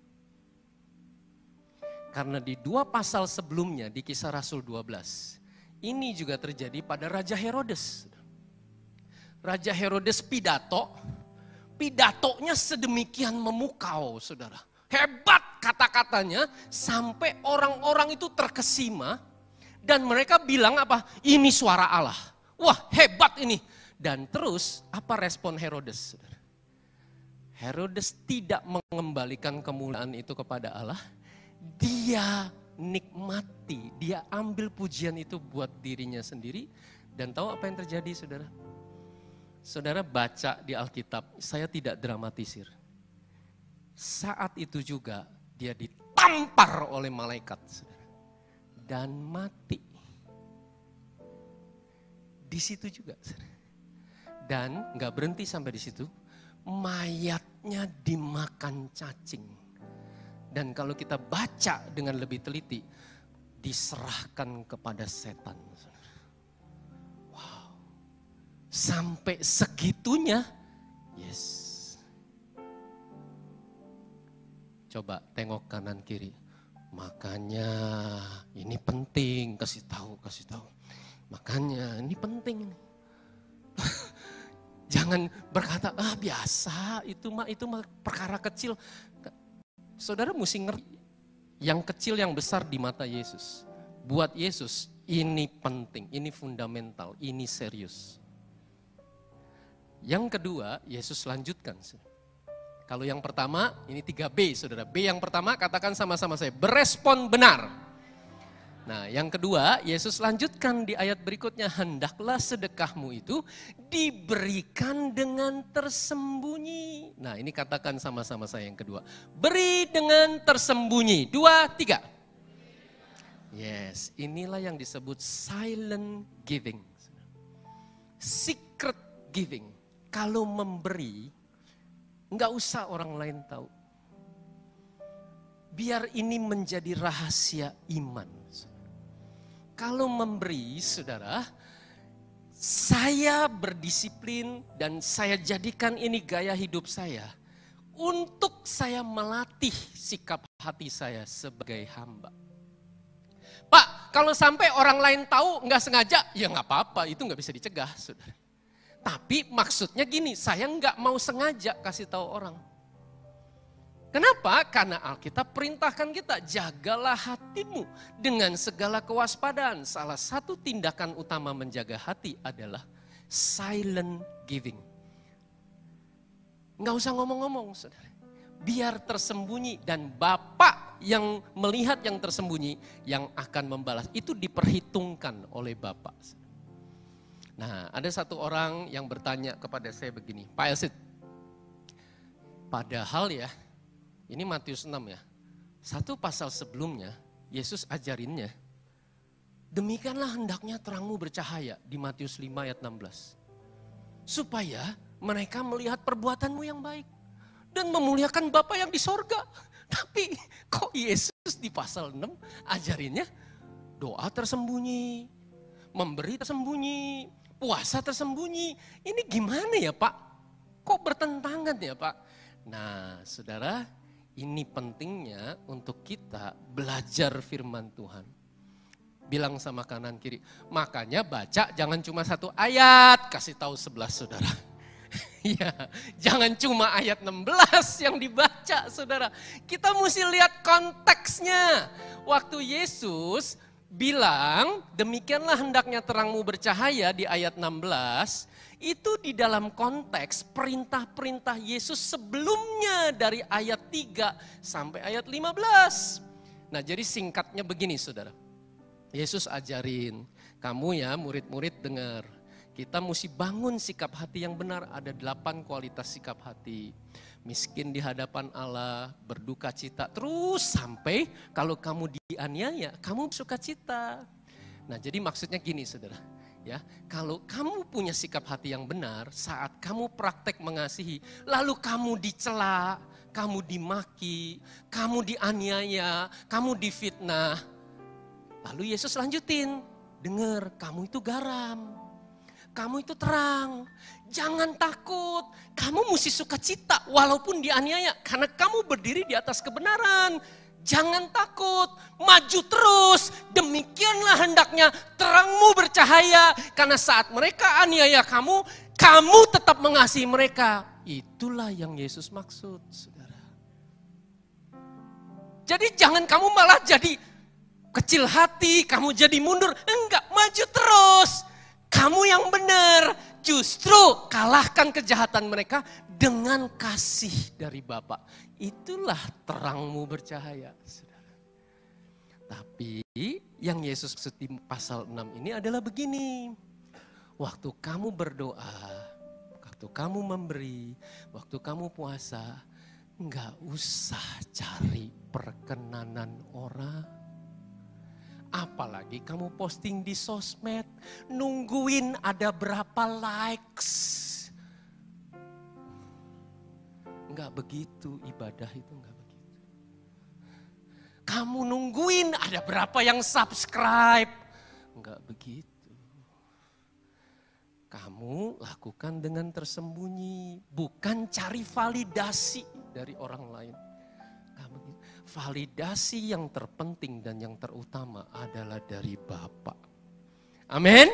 Karena di 2 pasal sebelumnya di Kisah Rasul 12, ini juga terjadi pada Raja Herodes. Raja Herodes pidatonya sedemikian memukau saudara. Hebat kata-katanya sampai orang-orang itu terkesima dan mereka bilang apa? Ini suara Allah. Wah hebat ini. Dan terus apa respon Herodes? Herodes tidak mengembalikan kemuliaan itu kepada Allah. Dia nikmati, dia ambil pujian itu buat dirinya sendiri. Dan tahu apa yang terjadi saudara? Saudara baca di Alkitab, saya tidak dramatisir. Saat itu juga dia ditampar oleh malaikat saudara. Dan mati. Di situ juga saudara. Dan gak berhenti sampai di situ, mayatnya dimakan cacing. Dan kalau kita baca dengan lebih teliti, diserahkan kepada setan. Wow, sampai segitunya, yes. Coba tengok kanan kiri, makanya ini penting, kasih tahu. Makanya ini penting ini. Jangan berkata, biasa, itu mah perkara kecil. Saudara mesti ngerti, yang kecil yang besar di mata Yesus. Buat Yesus ini penting, ini fundamental, ini serius. Yang kedua, Yesus lanjutkan. Kalau yang pertama, ini 3B saudara. B yang pertama katakan sama-sama saya, berespon benar. Nah yang kedua, Yesus lanjutkan di ayat berikutnya, hendaklah sedekahmu itu diberikan dengan tersembunyi. Nah ini katakan sama-sama saya yang kedua, beri dengan tersembunyi. 2, 3. Yes, inilah yang disebut silent giving. Secret giving. Kalau memberi, nggak usah orang lain tahu. Biar ini menjadi rahasia iman. Kalau memberi, saudara, saya berdisiplin dan saya jadikan ini gaya hidup saya. Untuk saya melatih sikap hati saya sebagai hamba. Pak, kalau sampai orang lain tahu nggak sengaja, ya nggak apa-apa, itu nggak bisa dicegah, saudara. Tapi maksudnya gini, saya nggak mau sengaja kasih tahu orang. Kenapa? Karena Alkitab perintahkan kita, jagalah hatimu dengan segala kewaspadaan. Salah satu tindakan utama menjaga hati adalah silent giving. Nggak usah ngomong-ngomong, saudara. Biar tersembunyi dan Bapa yang melihat yang tersembunyi yang akan membalas. Itu diperhitungkan oleh Bapa. Nah, ada satu orang yang bertanya kepada saya begini, Pak Elsit, padahal ya, ini Matius 6 ya. Satu pasal sebelumnya, Yesus ajarinnya, demikianlah hendaknya terangmu bercahaya di Matius 5 ayat 16. Supaya mereka melihat perbuatanmu yang baik. Dan memuliakan Bapa yang di sorga. Tapi kok Yesus di pasal 6 ajarinnya doa tersembunyi, memberi tersembunyi, puasa tersembunyi. Ini gimana ya Pak? Kok bertentangan ya Pak? Nah saudara, ini pentingnya untuk kita belajar firman Tuhan. Bilang sama kanan kiri, makanya baca jangan cuma satu ayat, kasih tahu sebelah saudara. Ya, jangan cuma ayat 16 yang dibaca saudara. Kita mesti lihat konteksnya. Waktu Yesus bilang, demikianlah hendaknya terangmu bercahaya di ayat 16. Itu di dalam konteks perintah-perintah Yesus sebelumnya dari ayat 3 sampai ayat 15. Nah jadi singkatnya begini saudara. Yesus ajarin, kamu ya murid-murid dengar. Kita mesti bangun sikap hati yang benar, ada 8 kualitas sikap hati. Miskin di hadapan Allah, berduka cita, terus sampai kalau kamu dianiaya, kamu sukacita. Nah jadi maksudnya gini saudara. Ya, kalau kamu punya sikap hati yang benar, saat kamu praktek mengasihi, lalu kamu dicela, kamu dimaki, kamu dianiaya, kamu difitnah. Lalu Yesus lanjutin, dengar, kamu itu garam, kamu itu terang, jangan takut, kamu mesti sukacita walaupun dianiaya, karena kamu berdiri di atas kebenaran. Jangan takut, maju terus, demikianlah hendaknya terangmu bercahaya. Karena saat mereka aniaya kamu, kamu tetap mengasihi mereka. Itulah yang Yesus maksud, saudara. Jadi jangan kamu malah jadi kecil hati, kamu jadi mundur. Enggak, maju terus. Kamu yang benar, justru kalahkan kejahatan mereka dengan kasih dari Bapa. Itulah terangmu bercahaya, saudara. Tapi yang Yesus maksud di pasal 6 ini adalah begini. Waktu kamu berdoa, waktu kamu memberi, waktu kamu puasa, enggak usah cari perkenanan orang. Apalagi kamu posting di sosmed, nungguin ada berapa likes. Enggak begitu, ibadah itu enggak begitu. Kamu nungguin ada berapa yang subscribe. Enggak begitu. Kamu lakukan dengan tersembunyi, bukan cari validasi dari orang lain. Validasi yang terpenting dan yang terutama adalah dari Bapa. Amin?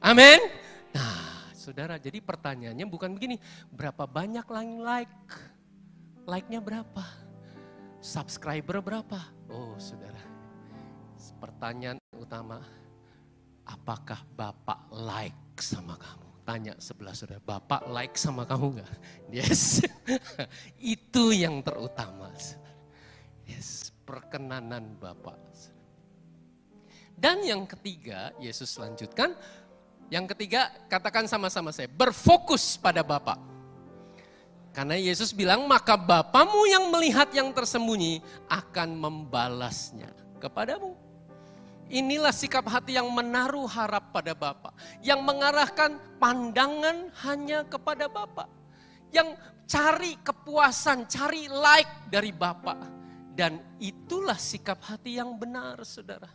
Amin? Nah, saudara, jadi pertanyaannya bukan begini, berapa banyak like? Like-nya berapa? Subscriber berapa? Oh, saudara. Pertanyaan utama, apakah Bapak like sama kamu? Tanya sebelah saudara, Bapak like sama kamu enggak? Yes. Itu yang terutama. Yes, perkenanan Bapa. Dan yang ketiga, Yesus lanjutkan. Yang ketiga, katakan sama-sama saya, berfokus pada Bapa. Karena Yesus bilang, maka Bapamu yang melihat yang tersembunyi akan membalasnya kepadamu. Inilah sikap hati yang menaruh harap pada Bapa. Yang mengarahkan pandangan hanya kepada Bapa. Yang cari kepuasan, cari like dari Bapa. Dan itulah sikap hati yang benar, saudara.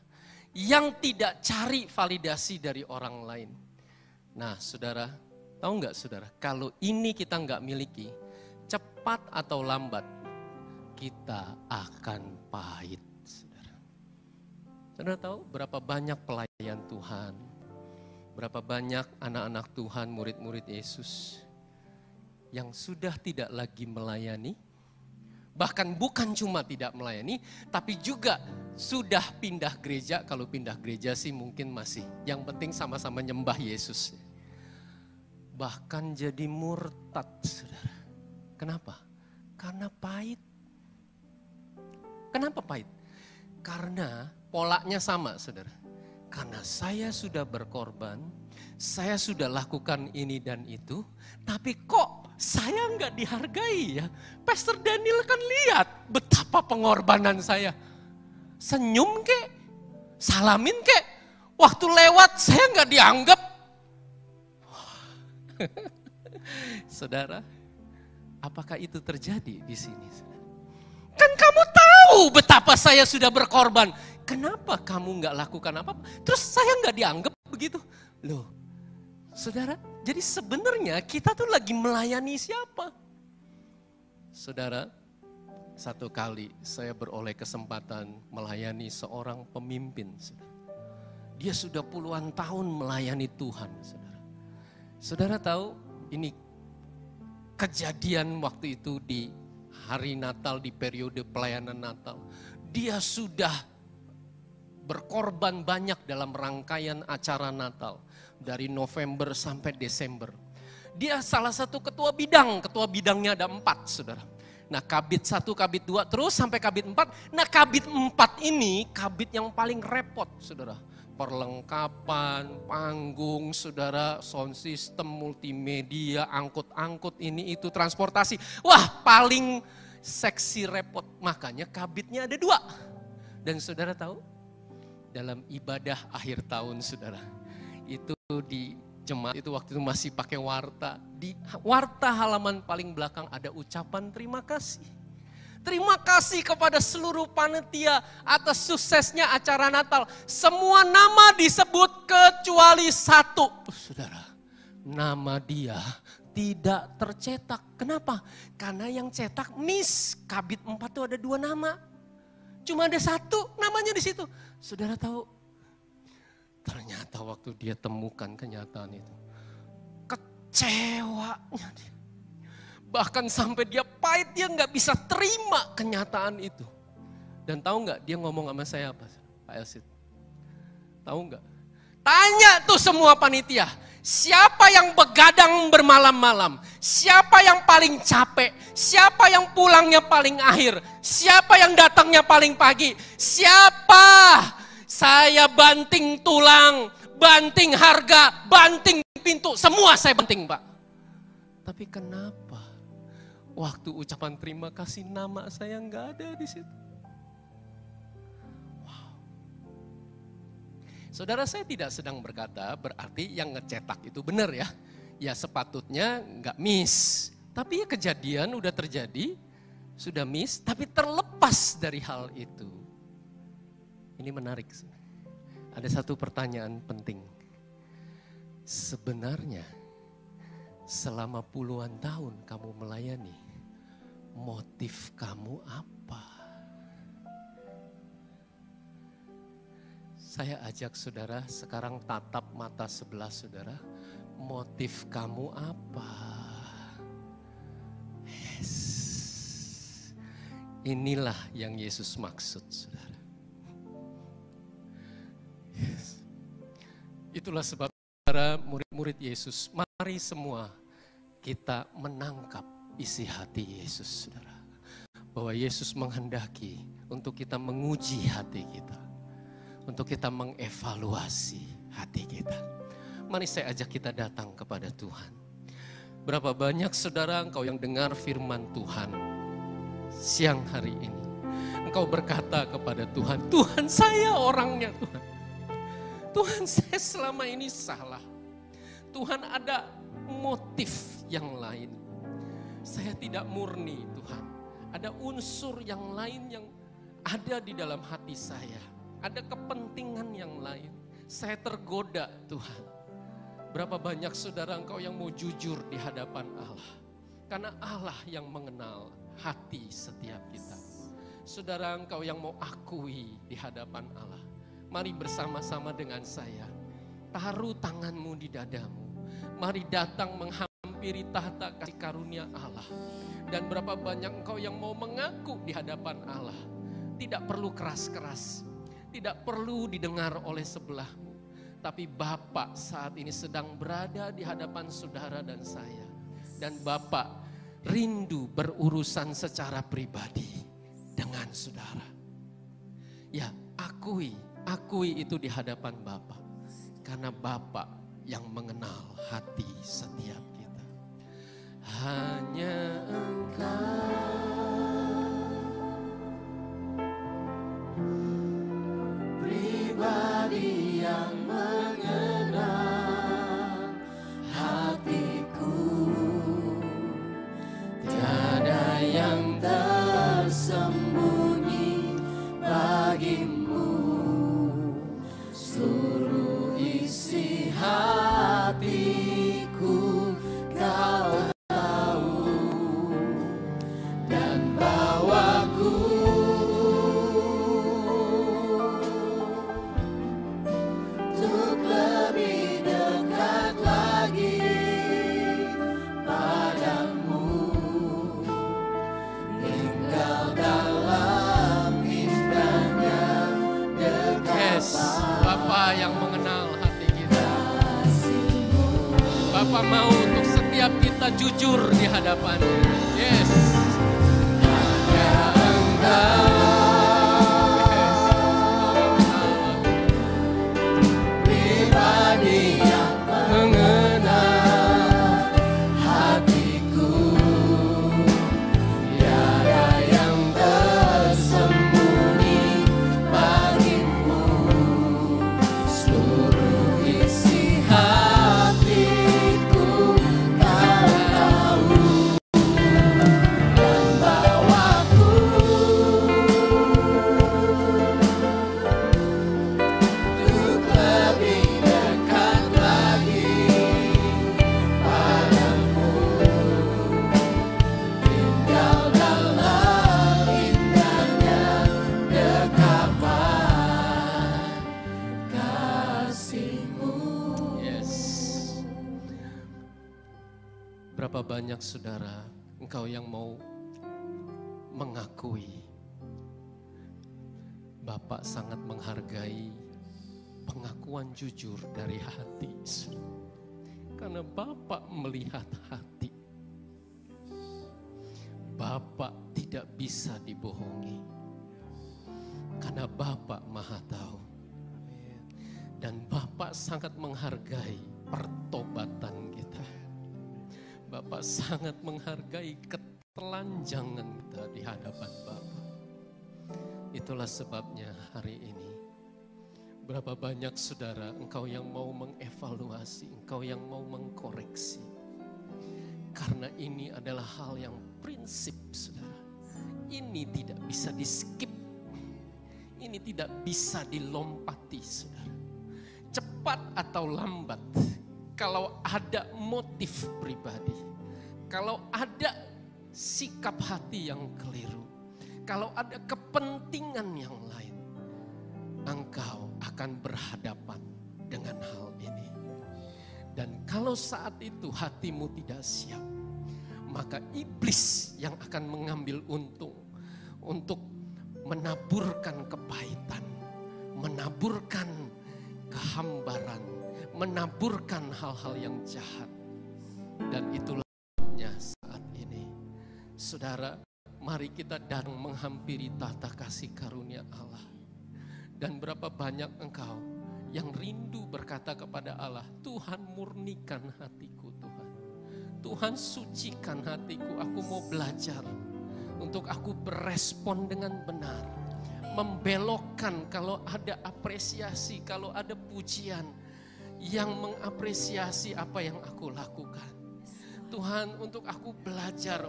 Yang tidak cari validasi dari orang lain. Nah, saudara, tahu nggak saudara, kalau ini kita nggak miliki, cepat atau lambat, kita akan pahit, saudara. Saudara tahu berapa banyak pelayan Tuhan, berapa banyak anak-anak Tuhan, murid-murid Yesus, yang sudah tidak lagi melayani, Bahkan bukan cuma tidak melayani, tapi juga sudah pindah gereja. Kalau pindah gereja sih mungkin masih. Yang penting sama-sama nyembah Yesus. Bahkan jadi murtad, saudara. Kenapa? Karena pahit. Kenapa pahit? Karena polanya sama, saudara. Karena saya sudah berkorban, saya sudah lakukan ini dan itu, tapi kok saya nggak dihargai ya. Pastor Daniel kan lihat betapa pengorbanan saya. Senyum kek, salamin kek, waktu lewat saya nggak dianggap. Saudara, apakah itu terjadi di sini? Kan kamu tahu betapa saya sudah berkorban. Kenapa kamu nggak lakukan apa-apa? Terus saya nggak dianggap begitu? Loh, saudara, jadi sebenarnya kita tuh lagi melayani siapa? Saudara, satu kali saya beroleh kesempatan melayani seorang pemimpin. Dia sudah puluhan tahun melayani Tuhan, saudara. Saudara tahu ini kejadian waktu itu di hari Natal, di periode pelayanan Natal. Dia sudah berkorban banyak dalam rangkaian acara Natal. Dari November sampai Desember. Dia salah satu ketua bidangnya ada 4, saudara. Nah, kabit 1, kabit 2, terus sampai kabit 4. Nah, kabit 4 ini kabit yang paling repot, saudara. Perlengkapan, panggung, saudara, sound system, multimedia, angkut-angkut ini itu, transportasi. Wah, paling seksi repot. Makanya kabitnya ada 2. Dan saudara tahu, dalam ibadah akhir tahun, saudara, itu di jemaat itu waktu itu masih pakai warta. Di warta halaman paling belakang ada ucapan terima kasih. Terima kasih kepada seluruh panitia atas suksesnya acara Natal. Semua nama disebut kecuali 1. Saudara, nama dia tidak tercetak. Kenapa? Karena yang cetak miss. Kabit 4 itu ada 2 nama. Cuma ada 1 namanya di situ. Saudara tahu? Ternyata waktu dia temukan kenyataan itu. Kecewanya dia. Bahkan sampai dia pahit, dia nggak bisa terima kenyataan itu. Dan tahu nggak dia ngomong sama saya apa? Pak Elsit. Tahu nggak? Tanya tuh semua panitia. Siapa yang begadang bermalam-malam? Siapa yang paling capek? Siapa yang pulangnya paling akhir? Siapa yang datangnya paling pagi? Siapa? Saya banting tulang, banting harga, banting pintu. Semua saya banting, Pak. Tapi kenapa? Waktu ucapan terima kasih nama saya nggak ada di situ. Wow. Saudara, saya tidak sedang berkata berarti yang ngecetak itu benar ya. Ya sepatutnya nggak miss. Tapi ya kejadian udah terjadi, sudah miss, tapi terlepas dari hal itu. Ini menarik. Ada satu pertanyaan penting. Sebenarnya selama puluhan tahun kamu melayani, motif kamu apa? Saya ajak saudara sekarang tatap mata sebelah saudara. Motif kamu apa? Yes. Inilah yang Yesus maksud, saudara. Yes. Itulah sebab saudara, murid-murid Yesus, mari semua kita menangkap isi hati Yesus, saudara. Bahwa Yesus menghendaki untuk kita menguji hati kita. Untuk kita mengevaluasi hati kita. Mari saya ajak kita datang kepada Tuhan. Berapa banyak saudara engkau yang dengar firman Tuhan siang hari ini. Engkau berkata kepada Tuhan, Tuhan saya orangnya Tuhan. Tuhan saya selama ini salah. Tuhan ada motif yang lain. Saya tidak murni Tuhan. Ada unsur yang lain yang ada di dalam hati saya. Ada kepentingan yang lain. Saya tergoda Tuhan. Berapa banyak saudara engkau yang mau jujur di hadapan Allah. Karena Allah yang mengenal hati setiap kita. Saudara engkau yang mau akui di hadapan Allah. Mari bersama-sama dengan saya. Taruh tanganmu di dadamu. Mari datang menghampiri menghampiri tahta kasih karunia Allah. Dan berapa banyak engkau yang mau mengaku di hadapan Allah. Tidak perlu keras-keras, tidak perlu didengar oleh sebelahmu. Tapi Bapak saat ini sedang berada di hadapan saudara dan saya. Dan Bapak rindu berurusan secara pribadi dengan saudara. Ya, akui itu di hadapan Bapak. Karena Bapak yang mengenal hati setiap kita. Hanya Engkau pribadi yang mengenal hatiku. Tiada yang tersembunyi bagimu. Seluruh isi hatiku Kau tahu, dan bawaku untuk lebih dekat lagi padamu, tinggal dalam indahnya dekapan. Bapa yang mengenal hati kita. Bapa mau untuk setiap kita jujur di hadapan-Nya. Yes. Hanya Engkau. Pribadi yang mengenal hatiku. Tiada yang tersembunyi bagimu. Seluruh isi hatiku Kau tahu, dan bawaku untuk lebih dekat lagi padamu, tinggal dalam indahnya dekapan kasih-Mu. Yes. Berapa banyak saudara engkau yang mau mengakui Bapak sangat menghargai pengakuan jujur dari hati. Karena Bapak melihat hati. Bapak tidak bisa dibohongi. Karena Bapak Maha Tahu. Dan Bapak sangat menghargai pertobatan kita. Bapak sangat menghargai ketelanjangan kita di hadapan Bapak. Itulah sebabnya hari ini, berapa banyak saudara engkau yang mau mengevaluasi, engkau yang mau mengkoreksi. Karena ini adalah hal yang prinsip, saudara. Ini tidak bisa di-skip. Ini tidak bisa dilompati, saudara. Cepat atau lambat, kalau ada motif pribadi, kalau ada sikap hati yang keliru, kalau ada kepentingan yang lain, engkau akan berhadapan dengan hal ini. Dan kalau saat itu hatimu tidak siap, maka iblis yang akan mengambil untung untuk menaburkan kepahitan, menaburkan kehambaran, menaburkan hal-hal yang jahat. Dan itulah saat ini, saudara, mari kita datang menghampiri tahta kasih karunia Allah. Dan berapa banyak engkau yang rindu berkata kepada Allah, Tuhan murnikan hatiku Tuhan. Tuhan sucikan hatiku, aku mau belajar untuk aku berespon dengan benar. Membelokkan kalau ada apresiasi, kalau ada pujian yang mengapresiasi apa yang aku lakukan. Tuhan, untuk aku belajar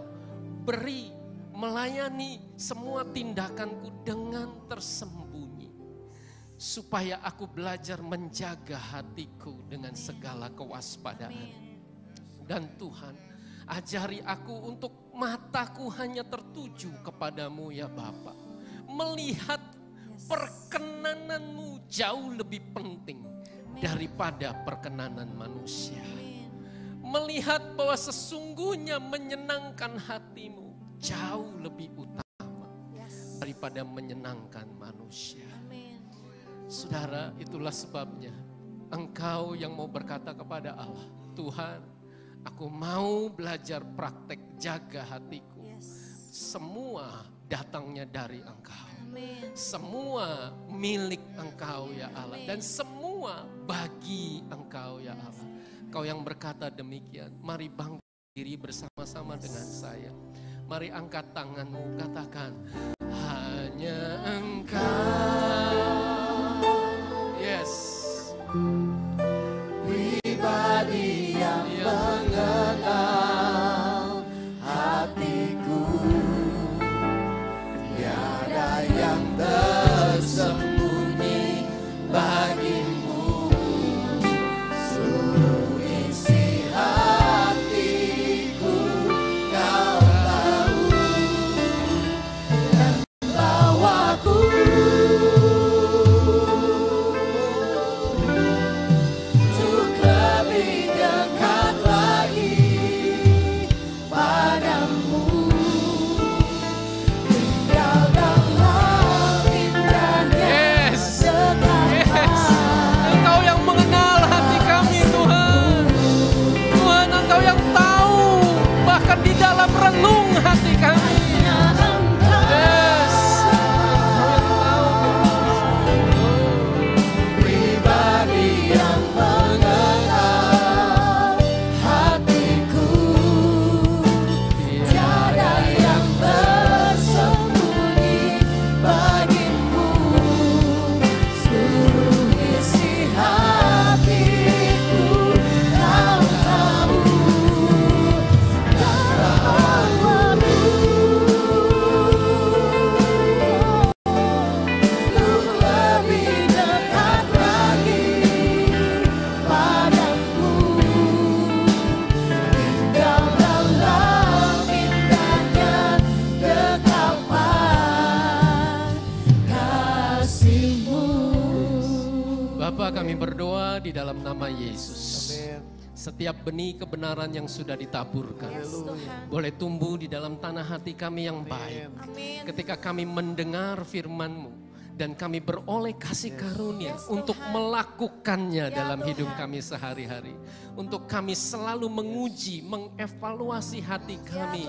beri, melayani semua tindakanku dengan tersembunyi. Supaya aku belajar menjaga hatiku dengan segala kewaspadaan. Dan Tuhan, ajari aku untuk mataku hanya tertuju kepadamu ya Bapa. Melihat perkenananmu jauh lebih penting daripada perkenanan manusia. melihat bahwa sesungguhnya menyenangkan hatimu jauh lebih utama daripada menyenangkan manusia. Saudara, itulah sebabnya engkau yang mau berkata kepada Allah, Tuhan, aku mau belajar praktek jaga hatiku. Semua datangnya dari Engkau. Semua milik Engkau ya Allah. Dan semua bagi Engkau ya Allah. Engkau yang berkata demikian. Mari bangkit diri bersama-sama dengan saya. Mari angkat tanganmu, katakan, hanya Engkau. Yes. Pribadi yang mengenal hatiku, tiada yang tersembunyi bagimu. Seluruh isi hatiku kau tahu, dan bawaku untuk lebih dekat lagi padamu. Tinggal dalam indahnya dekatan. Engkau yang mengenal hati kami Tuhan. Tuhan, Engkau yang tahu bahkan di dalam relung hati kami. Yes. Pribadi yang mengenal hatiku, tiada yang tersembunyi bagimu. Seluruh isi hatiku kau tahu, dan bawaku untuk lebih dekat lagi padamu. Tinggal dalam indahnya dekapan kasih-Mu. Bapa, kami berdoa di dalam nama Yesus. Setiap benih kebenaran yang sudah ditaburkan boleh tumbuh di dalam tanah hati kami yang baik. Ketika kami mendengar firman-Mu dan kami beroleh kasih karunia untuk melakukannya dalam hidup kami sehari-hari. Untuk kami selalu menguji, mengevaluasi hati kami.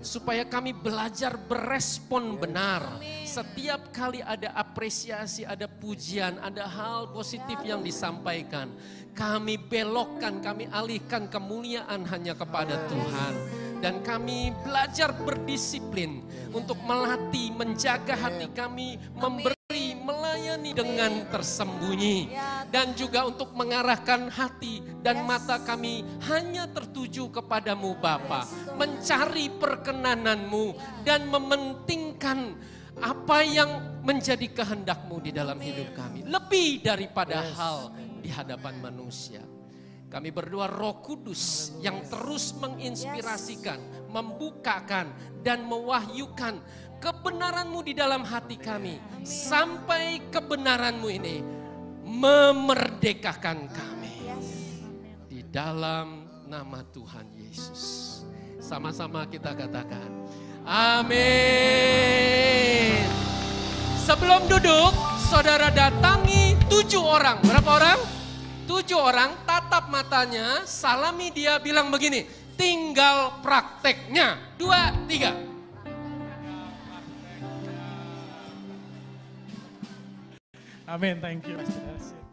Supaya kami belajar berespon benar. Setiap kali ada apresiasi, ada pujian, ada hal positif yang disampaikan. Kami belokkan, kami alihkan kemuliaan hanya kepada Tuhan. Dan kami belajar berdisiplin untuk melatih, menjaga hati kami, memberi, melayani dengan tersembunyi. Dan juga untuk mengarahkan hati dan mata kami hanya tertuju kepadamu Bapa. Mencari perkenanan-Mu dan mementingkan apa yang menjadi kehendak-Mu di dalam hidup kami. Lebih daripada hal di hadapan manusia. Kami berdoa Roh Kudus yang terus menginspirasikan, membukakan dan mewahyukan kebenaran-Mu di dalam hati kami. Sampai kebenaran-Mu ini memerdekakan kami. Di dalam nama Tuhan Yesus. Sama-sama kita katakan, amin. Sebelum duduk, saudara datangi 7 orang. Berapa orang? 7 orang, tatap matanya, salami dia, bilang begini, tinggal prakteknya. 2, 3. Amin, thank you Pastor Elsie.